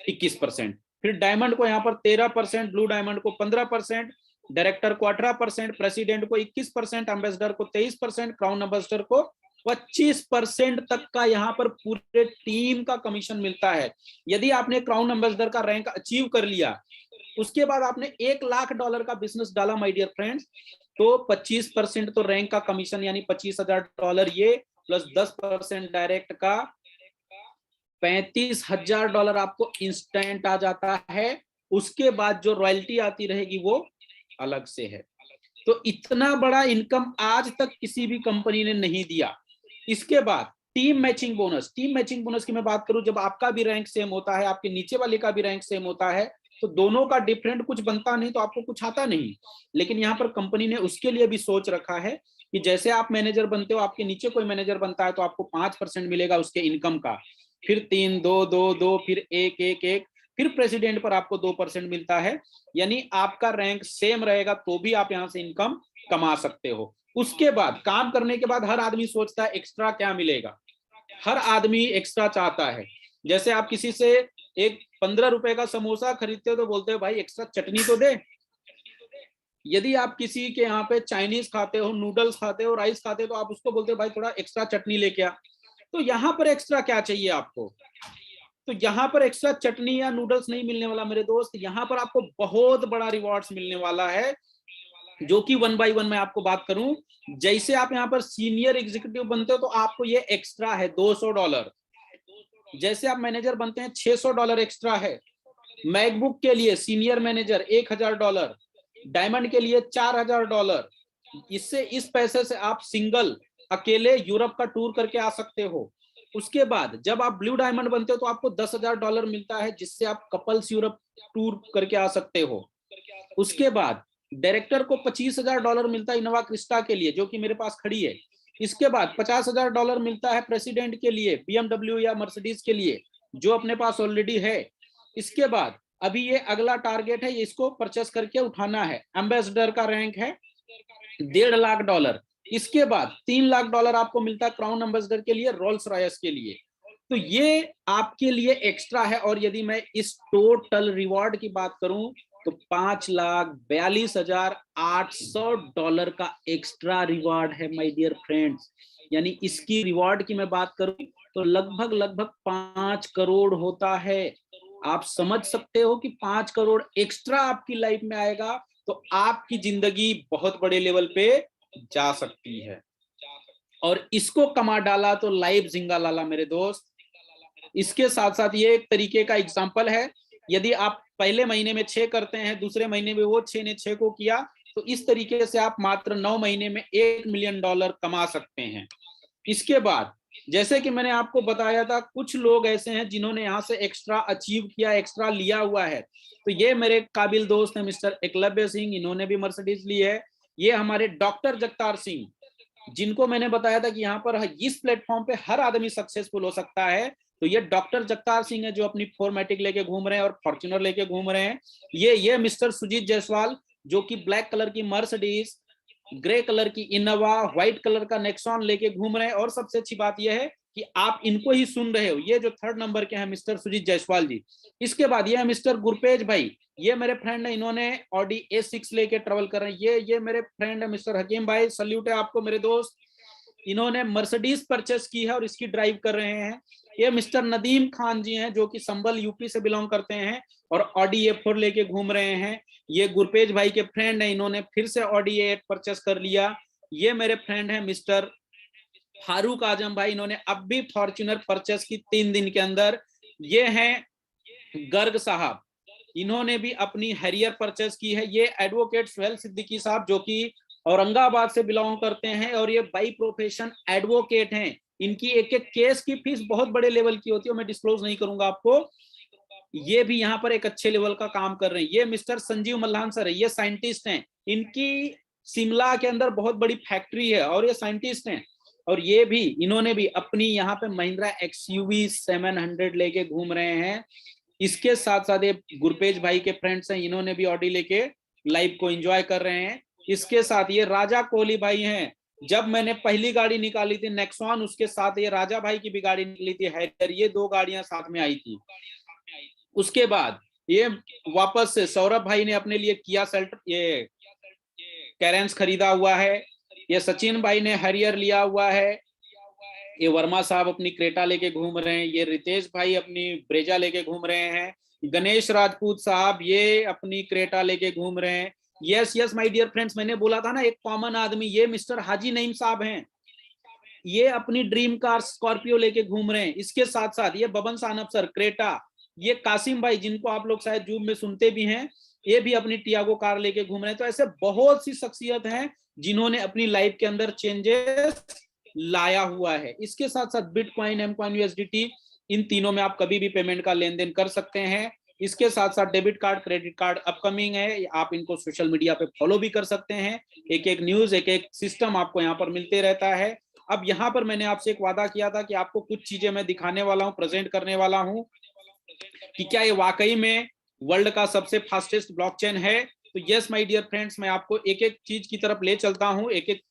S1: 21%। फिर डायमंड को यहाँ पर 13%, ब्लू डायमंड को 15%, डायरेक्टर को 18%, प्रेसिडेंट को 21%, एम्बेसडर को 23%, क्राउन एम्बेसडर को 25% तक का यहाँ पर पूरे टीम का कमीशन मिलता है। यदि आपने क्राउन एम्बेसडर का रैंक अचीव कर लिया, उसके बाद आपने $1,00,000 का बिजनेस डाला माय डियर फ्रेंड्स, तो 25% तो रैंक का कमीशन यानी $25,000 ये, प्लस 10% डायरेक्ट का $35,000 आपको इंस्टेंट आ जाता है। उसके बाद जो रॉयल्टी आती रहेगी वो अलग से है। तो इतना बड़ा इनकम आज तक किसी भी कंपनी ने नहीं दिया। इसके बाद team matching bonus, team matching bonus की मैं बात करूं, जब आपका भी रैंक सेम होता है, आपके नीचे वाले का भी रैंक सेम होता है, तो दोनों का डिफरेंट कुछ बनता नहीं तो आपको कुछ आता नहीं। लेकिन यहाँ पर कंपनी ने उसके लिए भी सोच रखा है कि जैसे आप मैनेजर बनते हो, आपके नीचे कोई मैनेजर बनता है तो आपको 5% मिलेगा उसके इनकम का, फिर 3, 2, 2, 2, फिर 1, 1, 1, फिर प्रेसिडेंट पर आपको 2% मिलता है। यानी आपका रैंक सेम रहेगा तो भी आप यहाँ से इनकम कमा सकते हो। उसके बाद काम करने के बाद हर आदमी सोचता है एक्स्ट्रा क्या मिलेगा, हर आदमी एक्स्ट्रा चाहता है। जैसे आप किसी से एक ₹15 का समोसा खरीदते हो तो बोलते हो भाई एक्स्ट्रा चटनी तो दे। यदि आप किसी के यहाँ पे चाइनीज खाते हो, नूडल्स खाते हो, राइस खाते हो, तो आप उसको बोलते हो भाई थोड़ा एक्स्ट्रा चटनी लेके आ। तो यहाँ पर एक्स्ट्रा क्या चाहिए आपको? तो यहाँ पर एक्स्ट्रा चटनी या नूडल्स नहीं मिलने वाला मेरे दोस्त, यहाँ पर आपको बहुत बड़ा रिवॉर्ड्स मिलने वाला है, जो कि 1 बाय 1 मैं आपको बात करूं। जैसे आप यहाँ पर सीनियर एग्जीक्यूटिव बनते हो तो आपको ये एक्स्ट्रा है $200। जैसे आप मैनेजर बनते हैं $600 एक्स्ट्रा है। मैकबुक के लिए सीनियर मैनेजर $1,000, डायमंड के लिए $4,000। इससे इस पैसे से आप सिंगल अकेले यूरोप का टूर करके आ सकते हो। उसके बाद जब आप ब्लू डायमंड बनते हो तो आपको $10,000 मिलता है, जिससे आप कपल्स यूरोप टूर करके आ सकते हो। उसके बाद डायरेक्टर को $25,000 मिलता है इनोवा क्रिस्टा के लिए, जो कि मेरे पास खड़ी है। इसके बाद $50,000 मिलता है प्रेसिडेंट के लिए, BMW या मर्सिडीज के लिए, जो अपने पास ऑलरेडी है। इसके बाद अभी ये अगला टारगेट है, इसको परचेस करके उठाना है। एम्बेसडर का रैंक है $1.5 लाख। इसके बाद $3 लाख आपको मिलता है क्राउन एम्बेसडर के लिए, रोल्स रॉयस के लिए। तो ये आपके लिए एक्स्ट्रा है। और यदि मैं इस टोटल रिवॉर्ड की बात करूं तो $5,42,800 का एक्स्ट्रा रिवॉर्ड है माय डियर फ्रेंड्स। यानी इसकी रिवॉर्ड की मैं बात करूं तो लगभग 5 करोड़ होता है। आप समझ सकते हो कि 5 करोड़ एक्स्ट्रा आपकी लाइफ में आएगा तो आपकी जिंदगी बहुत बड़े लेवल पे जा सकती है। और इसको कमा डाला तो लाइफ जिंगालाला मेरे दोस्त। इसके साथ साथ ये एक तरीके का एग्जाम्पल है, यदि आप पहले महीने में 6 करते हैं, दूसरे महीने में वो 6 ने 6 को किया, तो इस तरीके से आप मात्र 9 महीने में $1 मिलियन कमा सकते हैं। इसके बाद जैसे कि मैंने आपको बताया था, कुछ लोग ऐसे हैं जिन्होंने यहाँ से एक्स्ट्रा अचीव किया, एक्स्ट्रा लिया हुआ है। तो ये मेरे काबिल दोस्त हैं मिस्टर एकलव्य सिंह, इन्होंने भी मर्सिडीज ली है। ये हमारे डॉक्टर जगतार सिंह, जिनको मैंने बताया था कि यहाँ पर इस प्लेटफॉर्म पे हर आदमी सक्सेसफुल हो सकता है, तो ये डॉक्टर जगतार सिंह है जो अपनी 4मैटिक लेके घूम रहे हैं और फॉर्च्यूनर लेके घूम रहे हैं। ये मिस्टर सुजीत जायसवाल, जो कि ब्लैक कलर की मर्सिडीज, ग्रे कलर की इनोवा, व्हाइट कलर का नेक्सॉन लेके घूम रहे हैं। और सबसे अच्छी बात यह है कि आप इनको ही सुन रहे हो, ये जो 3rd नंबर के हैं मिस्टर सुजीत जायसवाल जी। इसके बाद ये है मिस्टर गुरपेज भाई, ये मेरे फ्रेंड है, इन्होंने ऑडी A6 लेके ट्रेवल कर रहे हैं। ये मेरे फ्रेंड है मिस्टर हकीम भाई, सल्यूट है आपको मेरे दोस्त, इन्होंने मर्सिडीज परचेस की है और इसकी ड्राइव कर रहे हैं। ये मिस्टर नदीम खान जी हैं, जो कि संबल यूपी से बिलोंग करते हैं और ऑडी A4 लेके घूम रहे हैं। ये गुरपेज भाई के फ्रेंड है, इन्होंने फिर से ऑडी A8 परचेस कर लिया। ये मेरे फ्रेंड है मिस्टर फारूक आजम भाई, इन्होंने अब भी फॉर्च्यूनर परचेस की 3 दिन के अंदर। ये हैं गर्ग साहब, इन्होंने भी अपनी हैरियर परचेस की है। ये एडवोकेट सुहेल सिद्दीकी साहब, जो कि औरंगाबाद से बिलोंग करते हैं और ये बाई प्रोफेशन एडवोकेट हैं। इनकी एक एक केस की फीस बहुत बड़े लेवल की होती है, मैं डिस्क्लोज नहीं करूंगा आपको। ये भी यहाँ पर एक अच्छे लेवल का काम कर रहे हैं। ये मिस्टर संजीव मल्हान सर है, ये साइंटिस्ट हैं, इनकी शिमला के अंदर बहुत बड़ी फैक्ट्री है और ये साइंटिस्ट हैं। और ये भी, इन्होंने भी अपनी यहाँ पे महिंद्रा XUV 700 लेके घूम रहे हैं। इसके साथ साथ ये गुरपेज भाई के फ्रेंड्स हैं, इन्होंने भी ऑडी लेके लाइफ को एंजॉय कर रहे हैं। इसके साथ ये राजा कोहली भाई हैं, जब मैंने पहली गाड़ी निकाली थी नेक्सॉन, उसके साथ ये राजा भाई की भी गाड़ी निकली थी हैरियर, ये 2 गाड़ियां साथ में आई थी। उसके बाद ये वापस से सौरभ भाई ने अपने लिए किया सेल्टर, ये कैरेंस खरीदा हुआ है। ये सचिन भाई ने हैरियर लिया हुआ है। ये वर्मा साहब अपनी क्रेटा लेके घूम रहे हैं। ये रितेश भाई अपनी ब्रेजा लेके घूम रहे हैं। गणेश राजपूत साहब ये अपनी क्रेटा लेके घूम रहे हैं। यस माय डियर फ्रेंड्स, मैंने बोला था ना एक कॉमन आदमी, ये मिस्टर हाजी नईम साहब हैं, ये अपनी ड्रीम कार स्कॉर्पियो लेके घूम रहे हैं। इसके साथ साथ ये बबन सानप सर क्रेटा, ये कासिम भाई जिनको आप लोग शायद जूम में सुनते भी हैं, ये भी अपनी टियागो कार लेके घूम रहे हैं। तो ऐसे बहुत सी शख्सियत हैं जिन्होंने अपनी लाइफ के अंदर चेंजेस लाया हुआ है। इसके साथ साथ बिटकॉइन, एमकॉइन, USDT, इन तीनों में आप कभी भी पेमेंट का लेन देन कर सकते हैं। इसके साथ साथ debit card, credit card upcoming है, आप इनको सोशल मीडिया पे फॉलो भी कर सकते हैं। एक एक न्यूज, एक एक सिस्टम आपको यहाँ पर मिलते रहता है। अब यहाँ पर मैंने आपसे एक वादा किया था कि आपको कुछ चीजें मैं दिखाने वाला हूँ, प्रेजेंट करने वाला हूँ कि क्या ये वाकई में वर्ल्ड का सबसे फास्टेस्ट ब्लॉकचेन है। तो यस माय डियर फ्रेंड्स, मैं आपको एक एक चीज की तरफ ले चलता हूँ, एक एक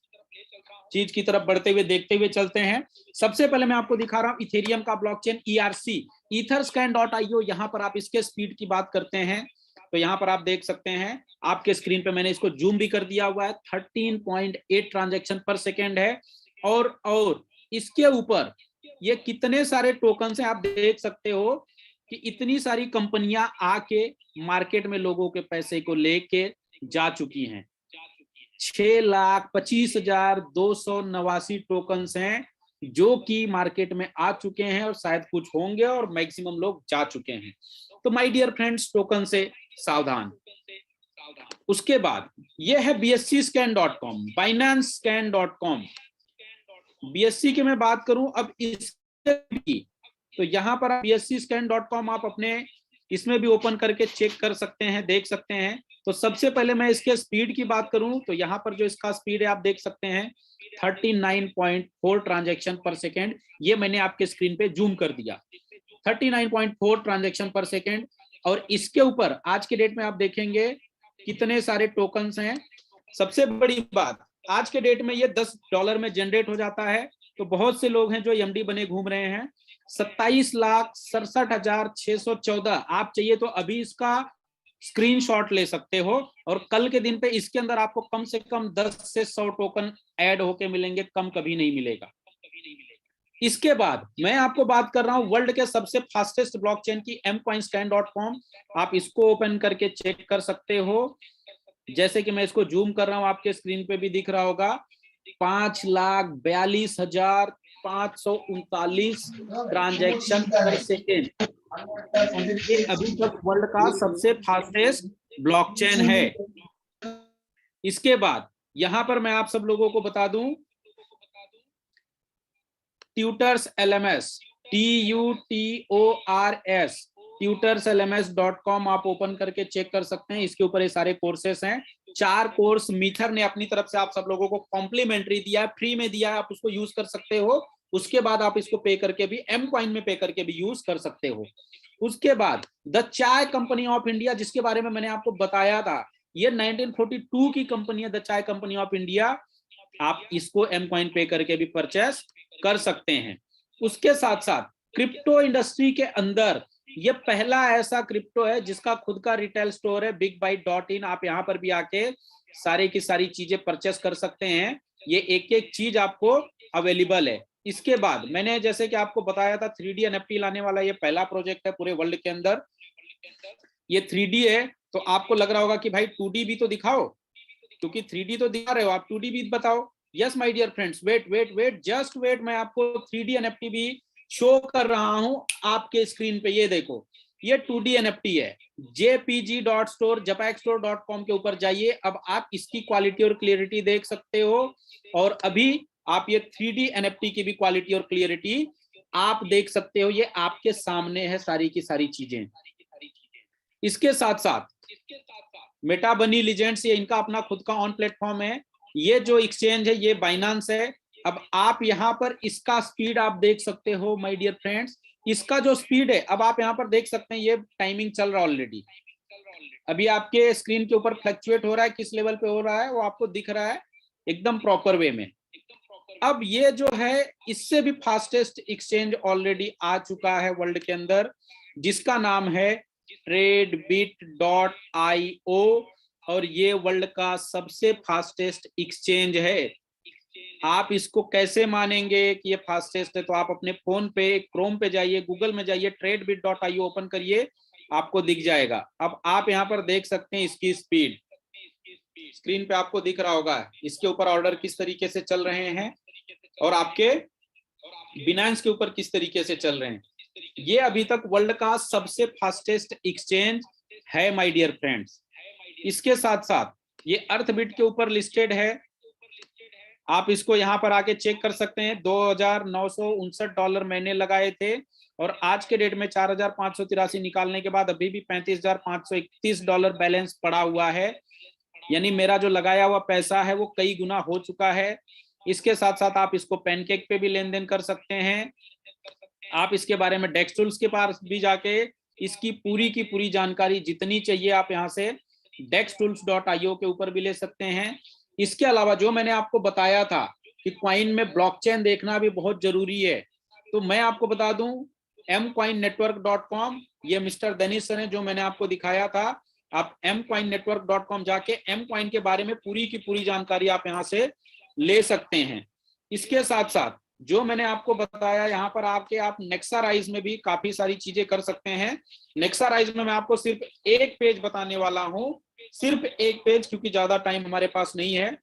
S1: चीज की तरफ बढ़ते हुए देखते हुए चलते हैं। सबसे पहले मैं आपको दिखा रहा हूँ इथेरियम का ब्लॉकचेन ERC, etherscan.io। यहाँ पर आप इसके स्पीड की बात करते हैं तो यहाँ पर आप देख सकते हैं, आपके स्क्रीन पे मैंने इसको जूम भी कर दिया हुआ है, 13.8 ट्रांजैक्शन पर सेकेंड है। और इसके ऊपर ये कितने सारे टोकन हैं आप देख सकते हो कि इतनी सारी कंपनियां आके मार्केट में लोगों के पैसे को लेके जा चुकी हैं। 6,25,289 टोकन हैं जो कि मार्केट में आ चुके हैं और शायद कुछ होंगे और मैक्सिमम लोग जा चुके हैं। तो माय डियर फ्रेंड्स, टोकन से सावधान। उसके बाद ये है BSCScan.com, BinanceScan.com। BSC की मैं बात करूं अब इसकी, तो यहाँ पर BSCScan.com आप अपने इसमें भी ओपन करके चेक कर सकते हैं, देख सकते हैं। तो सबसे पहले मैं इसके स्पीड की बात करूं तो यहाँ पर जो इसका स्पीड है आप देख सकते हैं 39.4 ट्रांजैक्शन पर सेकेंड। ये मैंने आपके स्क्रीन पे जूम कर दिया, 39.4 ट्रांजैक्शन पर सेकेंड। और इसके ऊपर आज के डेट में आप देखेंगे कितने सारे टोकन्स हैं। सबसे बड़ी बात, आज के डेट में ये $10 में जनरेट हो जाता है। तो बहुत से लोग हैं जो एमडी बने घूम रहे हैं। 27,67,614। आप चाहिए तो अभी इसका स्क्रीनशॉट ले सकते हो और कल के दिन पे इसके अंदर आपको कम से कम 10 से 100 टोकन ऐड होके मिलेंगे, कम कभी नहीं मिलेगा। इसके बाद मैं आपको बात कर रहा हूं वर्ल्ड के सबसे फास्टेस्ट ब्लॉकचेन की mcoinscan.com। आप इसको ओपन करके चेक कर सकते हो। जैसे कि मैं इसको जूम कर रहा हूं, आपके स्क्रीन पे भी दिख रहा होगा 5,42,539 ट्रांजैक्शन पर सेकेंड। ये अभी तक वर्ल्ड का सबसे फास्टेस्ट ब्लॉकचेन है। इसके बाद यहां पर मैं आप सब लोगों को बता दूं, ट्यूटर्स LMS, TUTORS, tutorslms.com आप ओपन करके चेक कर सकते हैं। इसके ऊपर ये सारे कोर्सेस हैं। 4 कोर्स मीथर ने अपनी तरफ से आप सब लोगों को कॉम्प्लीमेंट्री दिया है, फ्री में दिया है, आप उसको यूज कर सकते हो। उसके बाद आप इसको पे करके भी mcoin में पे करके भी यूज कर सकते हो। उसके बाद the chai company of India, जिसके बारे में मैंने आपको बताया था, ये 1942 की कंपनी है, the chai company of India. आप इसको mcoin पे करके भी परचेस कर सकते हैं। उसके साथ साथ क्रिप्टो इंडस्ट्री के अंदर ये पहला ऐसा क्रिप्टो है जिसका खुद का रिटेल स्टोर है, bigbyte.in। आप यहाँ पर भी आके सारी की सारी चीजें परचेस कर सकते हैं। ये एक एक चीज आपको अवेलेबल है। इसके बाद मैंने जैसे कि आपको बताया था 3D NFT लाने वाला ये पहला प्रोजेक्ट है पूरे वर्ल्ड के अंदर। ये 3D है तो आपको लग रहा होगा कि भाई 2D भी तो दिखाओ, क्योंकि 3D तो दिखा रहे हो, आप 2D भी बताओ। Yes my dear friends, wait just wait, मैं आपको 3D NFT भी शो कर रहा हूं आपके स्क्रीन पे। ये देखो, ये 2D NFT है। jpg.store japacstore.com के ऊपर जाइए। अब आप इसकी क्वालिटी और क्लियरिटी देख सकते हो और अभी आप ये 3D NFT की भी क्वालिटी और क्लियरिटी आप देख सकते हो। ये आपके सामने है सारी की सारी चीजें। इसके साथ साथ मेटा बनी लीजेंड्स, ये इनका अपना खुद का ऑन प्लेटफॉर्म है। ये जो एक्सचेंज है ये बाइनांस है। अब आप यहाँ पर इसका स्पीड आप देख सकते हो माय डियर फ्रेंड्स। इसका जो स्पीड है अब आप यहाँ पर देख सकते हैं, ये टाइमिंग चल रहा है ऑलरेडी। अभी आपके स्क्रीन के ऊपर फ्लक्चुएट हो रहा है, किस लेवल पे हो रहा है वो आपको दिख रहा है एकदम प्रॉपर वे में। अब ये जो है इससे भी फास्टेस्ट एक्सचेंज ऑलरेडी आ चुका है वर्ल्ड के अंदर, जिसका नाम है tradebit.io और ये वर्ल्ड का सबसे फास्टेस्ट एक्सचेंज है। आप इसको कैसे मानेंगे कि ये फास्टेस्ट है? तो आप अपने फोन पे क्रोम पे जाइए, गूगल में जाइए, tradebit.io ओपन करिए, आपको दिख जाएगा। अब आप यहाँ पर देख सकते हैं इसकी स्पीड, स्क्रीन पे आपको दिख रहा होगा इसके ऊपर ऑर्डर किस तरीके से चल रहे हैं और आपके बिनांस के ऊपर किस तरीके से चल रहे हैं। ये अभी तक वर्ल्ड का सबसे फास्टेस्ट एक्सचेंज है माय डियर फ्रेंड्स। इसके साथ साथ ये अर्थबिट के ऊपर लिस्टेड है। आप इसको यहाँ पर आके चेक कर सकते हैं। $2,959 मैंने लगाए थे और आज के डेट में 4,583 निकालने के बाद अभी भी $35,531 बैलेंस पड़ा हुआ है। यानी मेरा जो लगाया हुआ पैसा है वो कई गुना हो चुका है। इसके साथ साथ आप इसको पैनकेक पे भी लेन देन कर सकते हैं। आप इसके बारे में डेक्सटूल्स के पास भी जाके इसकी पूरी की पूरी जानकारी जितनी चाहिए आप यहाँ से dextools.io के ऊपर भी ले सकते हैं। इसके अलावा जो मैंने आपको बताया था कि कॉइन में ब्लॉकचेन देखना भी बहुत जरूरी है, तो मैं आपको बता दूं mcoinnetwork.com, ये मिस्टर दनिश सर है जो मैंने आपको दिखाया था। आप mcoinnetwork.com जाके mcoin के बारे में पूरी की पूरी जानकारी आप यहाँ से ले सकते हैं। इसके साथ साथ जो मैंने आपको बताया यहाँ पर आके आप नेक्साराइज में भी काफी सारी चीजें कर सकते हैं। नेक्साराइज में मैं आपको सिर्फ एक पेज बताने वाला हूँ, सिर्फ एक पेज, क्योंकि ज्यादा टाइम हमारे पास नहीं है।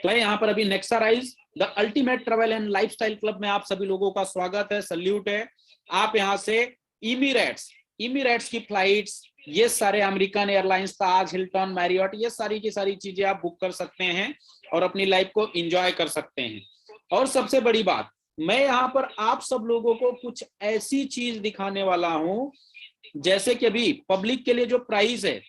S1: तो यहाँ पर अभी Nexarise the ultimate travel and lifestyle club में आप सभी लोगों का स्वागत है, सल्यूट है। आप यहाँ से इमिरेट्स की फ्लाइट्स, ये सारे अमेरिकन एयरलाइंस, ताज, हिल्टन, मैरियट, ये सारी की सारी चीजें आप बुक कर सकते हैं और अपनी लाइफ को एंजॉय कर सकते हैं। और सबसे बड़ी बात, मैं यहाँ पर आप सब लोगों को कुछ ऐसी चीज दिखाने वाला हूं जैसे कि अभी पब्लिक के लिए जो प्राइस है,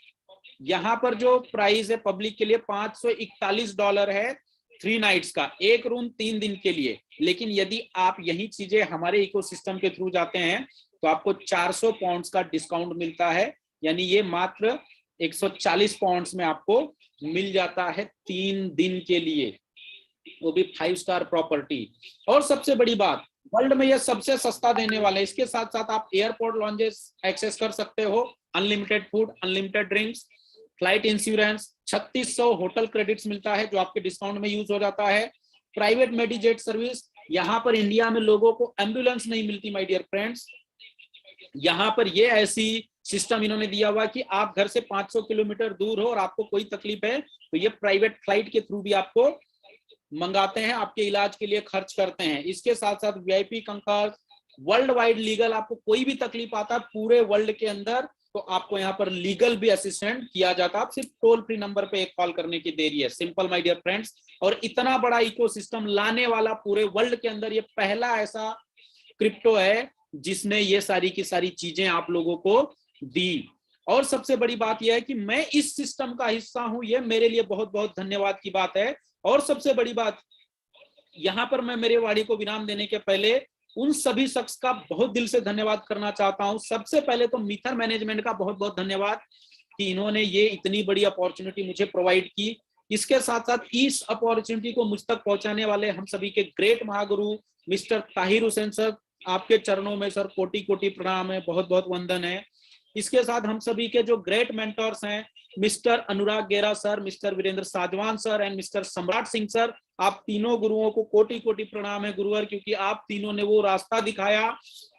S1: यहाँ पर जो प्राइस है पब्लिक के लिए $541 है 3 नाइट्स का, एक रूम 3 दिन के लिए। लेकिन यदि आप यही चीजें हमारे इकोसिस्टम के थ्रू जाते हैं तो आपको 400 पाउंड्स का डिस्काउंट मिलता है, यानी ये मात्र 140 पाउंड्स में आपको मिल जाता है 3 दिन के लिए, वो भी 5 स्टार प्रॉपर्टी। और सबसे बड़ी बात, वर्ल्ड में ये सबसे सस्ता देने वाले। इसके साथ साथ आप एयरपोर्ट लॉन्जेस एक्सेस कर सकते हो, unlimited food, unlimited drinks, flight insurance, 3600 hotel credits मिलता है जो आपके डिस्काउंट में यूज हो जाता है, प्राइवेट मेडिजेट सर्विस। यहाँ पर इंडिया में लोगों को एम्बुलेंस नहीं मिलती माय डियर फ्रेंड्स, यहाँ पर ये ऐसी सिस्टम इन्होंने दिया हुआ कि आप घर से 500 किलोमीटर दूर हो और आपको कोई तकलीफ है तो ये प्राइवेट फ्लाइट के थ्रू भी आपको मंगाते हैं, आपके इलाज के लिए खर्च करते हैं। इसके साथ साथ वीआईपी कंकार्स, वर्ल्ड वाइड लीगल, आपको कोई भी तकलीफ आता है पूरे वर्ल्ड के अंदर तो आपको यहाँ पर लीगल भी असिस्टेंट किया जाता है। आप सिर्फ टोल फ्री नंबर पे एक कॉल करने की देरी है, सिंपल माय डियर फ्रेंड्स। और इतना बड़ा इकोसिस्टम लाने वाला पूरे वर्ल्ड के अंदर ये पहला ऐसा क्रिप्टो है जिसने ये सारी की सारी चीजें आप लोगों को दी। और सबसे बड़ी बात यह है कि मैं इस सिस्टम का हिस्सा हूं, ये मेरे लिए बहुत बहुत धन्यवाद की बात है। और सबसे बड़ी बात, यहां पर मैं मेरे वाणी को विराम देने के पहले उन सभी शख्स का बहुत दिल से धन्यवाद करना चाहता हूं। सबसे पहले तो मीथर मैनेजमेंट का बहुत बहुत धन्यवाद कि इन्होंने ये इतनी बड़ी अपॉर्चुनिटी मुझे प्रोवाइड की। इसके साथ साथ इस अपॉर्चुनिटी को मुझ तक पहुंचाने वाले हम सभी के great Mahaguru mister Tahir Hussain sir, आपके चरणों में सर कोटि कोटि प्रणाम है, बहुत बहुत वंदन है। इसके साथ हम सभी के जो ग्रेट मेंटर्स हैं, mister Anurag Gera sir, mister Virendra Sajwan sir and mister Samrat Singh sir, आप तीनों गुरुओं को कोटि कोटि प्रणाम है गुरुवर, क्योंकि आप तीनों ने वो रास्ता दिखाया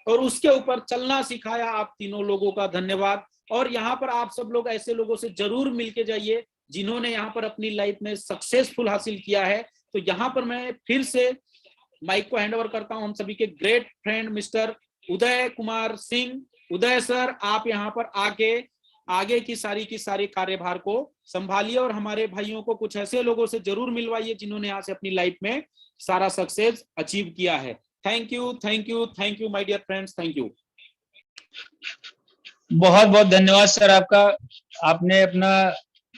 S1: और उसके ऊपर चलना सिखाया। आप तीनों लोगों का धन्यवाद। और यहाँ पर आप सब लोग ऐसे लोगों से जरूर मिलके जाइए जिन्होंने यहाँ पर अपनी लाइफ में सक्सेसफुल हासिल किया है। तो यहाँ पर मैं फिर से माइक को हैंड ओवर करता हूं हम सभी के great friend mister Uday Kumar Singh. उदय सर, आप यहाँ पर आके आगे की सारी कार्यभार को संभालिए और हमारे भाइयों को कुछ ऐसे लोगों से जरूर मिलवाइए जिन्होंने यहाँ से अपनी लाइफ में सारा सक्सेस अचीव किया है। Thank you, thank you, thank you my dear friends, thank you.
S2: बहुत बहुत धन्यवाद सर आपका, आपने अपना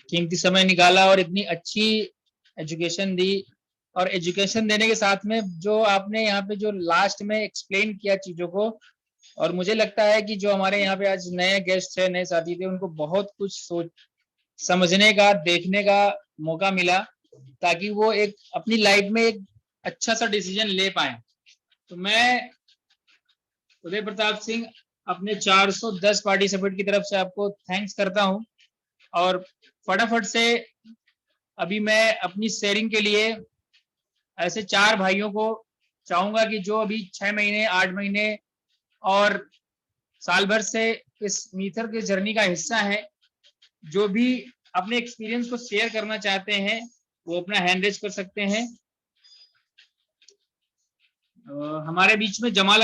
S2: कीमती समय निकाला और इतनी अच्छी एजुकेशन दी। और एजुकेशन देने के साथ में जो आपने यहाँ पे जो लास्ट में एक्सप्लेन किया चीजों को, और मुझे लगता है कि जो हमारे यहाँ पे आज नए गेस्ट थे, नए साथी थे, उनको बहुत कुछ सोच समझने का, देखने का मौका मिला ताकि वो एक अपनी लाइफ में एक अच्छा सा डिसीजन ले पाए। तो मैं उदय प्रताप सिंह अपने 410 पार्टिसिपेंट की तरफ से आपको थैंक्स करता हूं। और फटाफट से अभी मैं अपनी शेयरिंग के लिए ऐसे 4 भाइयों को चाहूंगा कि जो अभी 6 महीने, 8 महीने और साल भर से इस मीथर के जर्नी का हिस्सा है, जो भी अपने एक्सपीरियंस को शेयर करना चाहते हैं वो अपना हैंड रेज कर सकते हैं। हमारे बीच में जमाल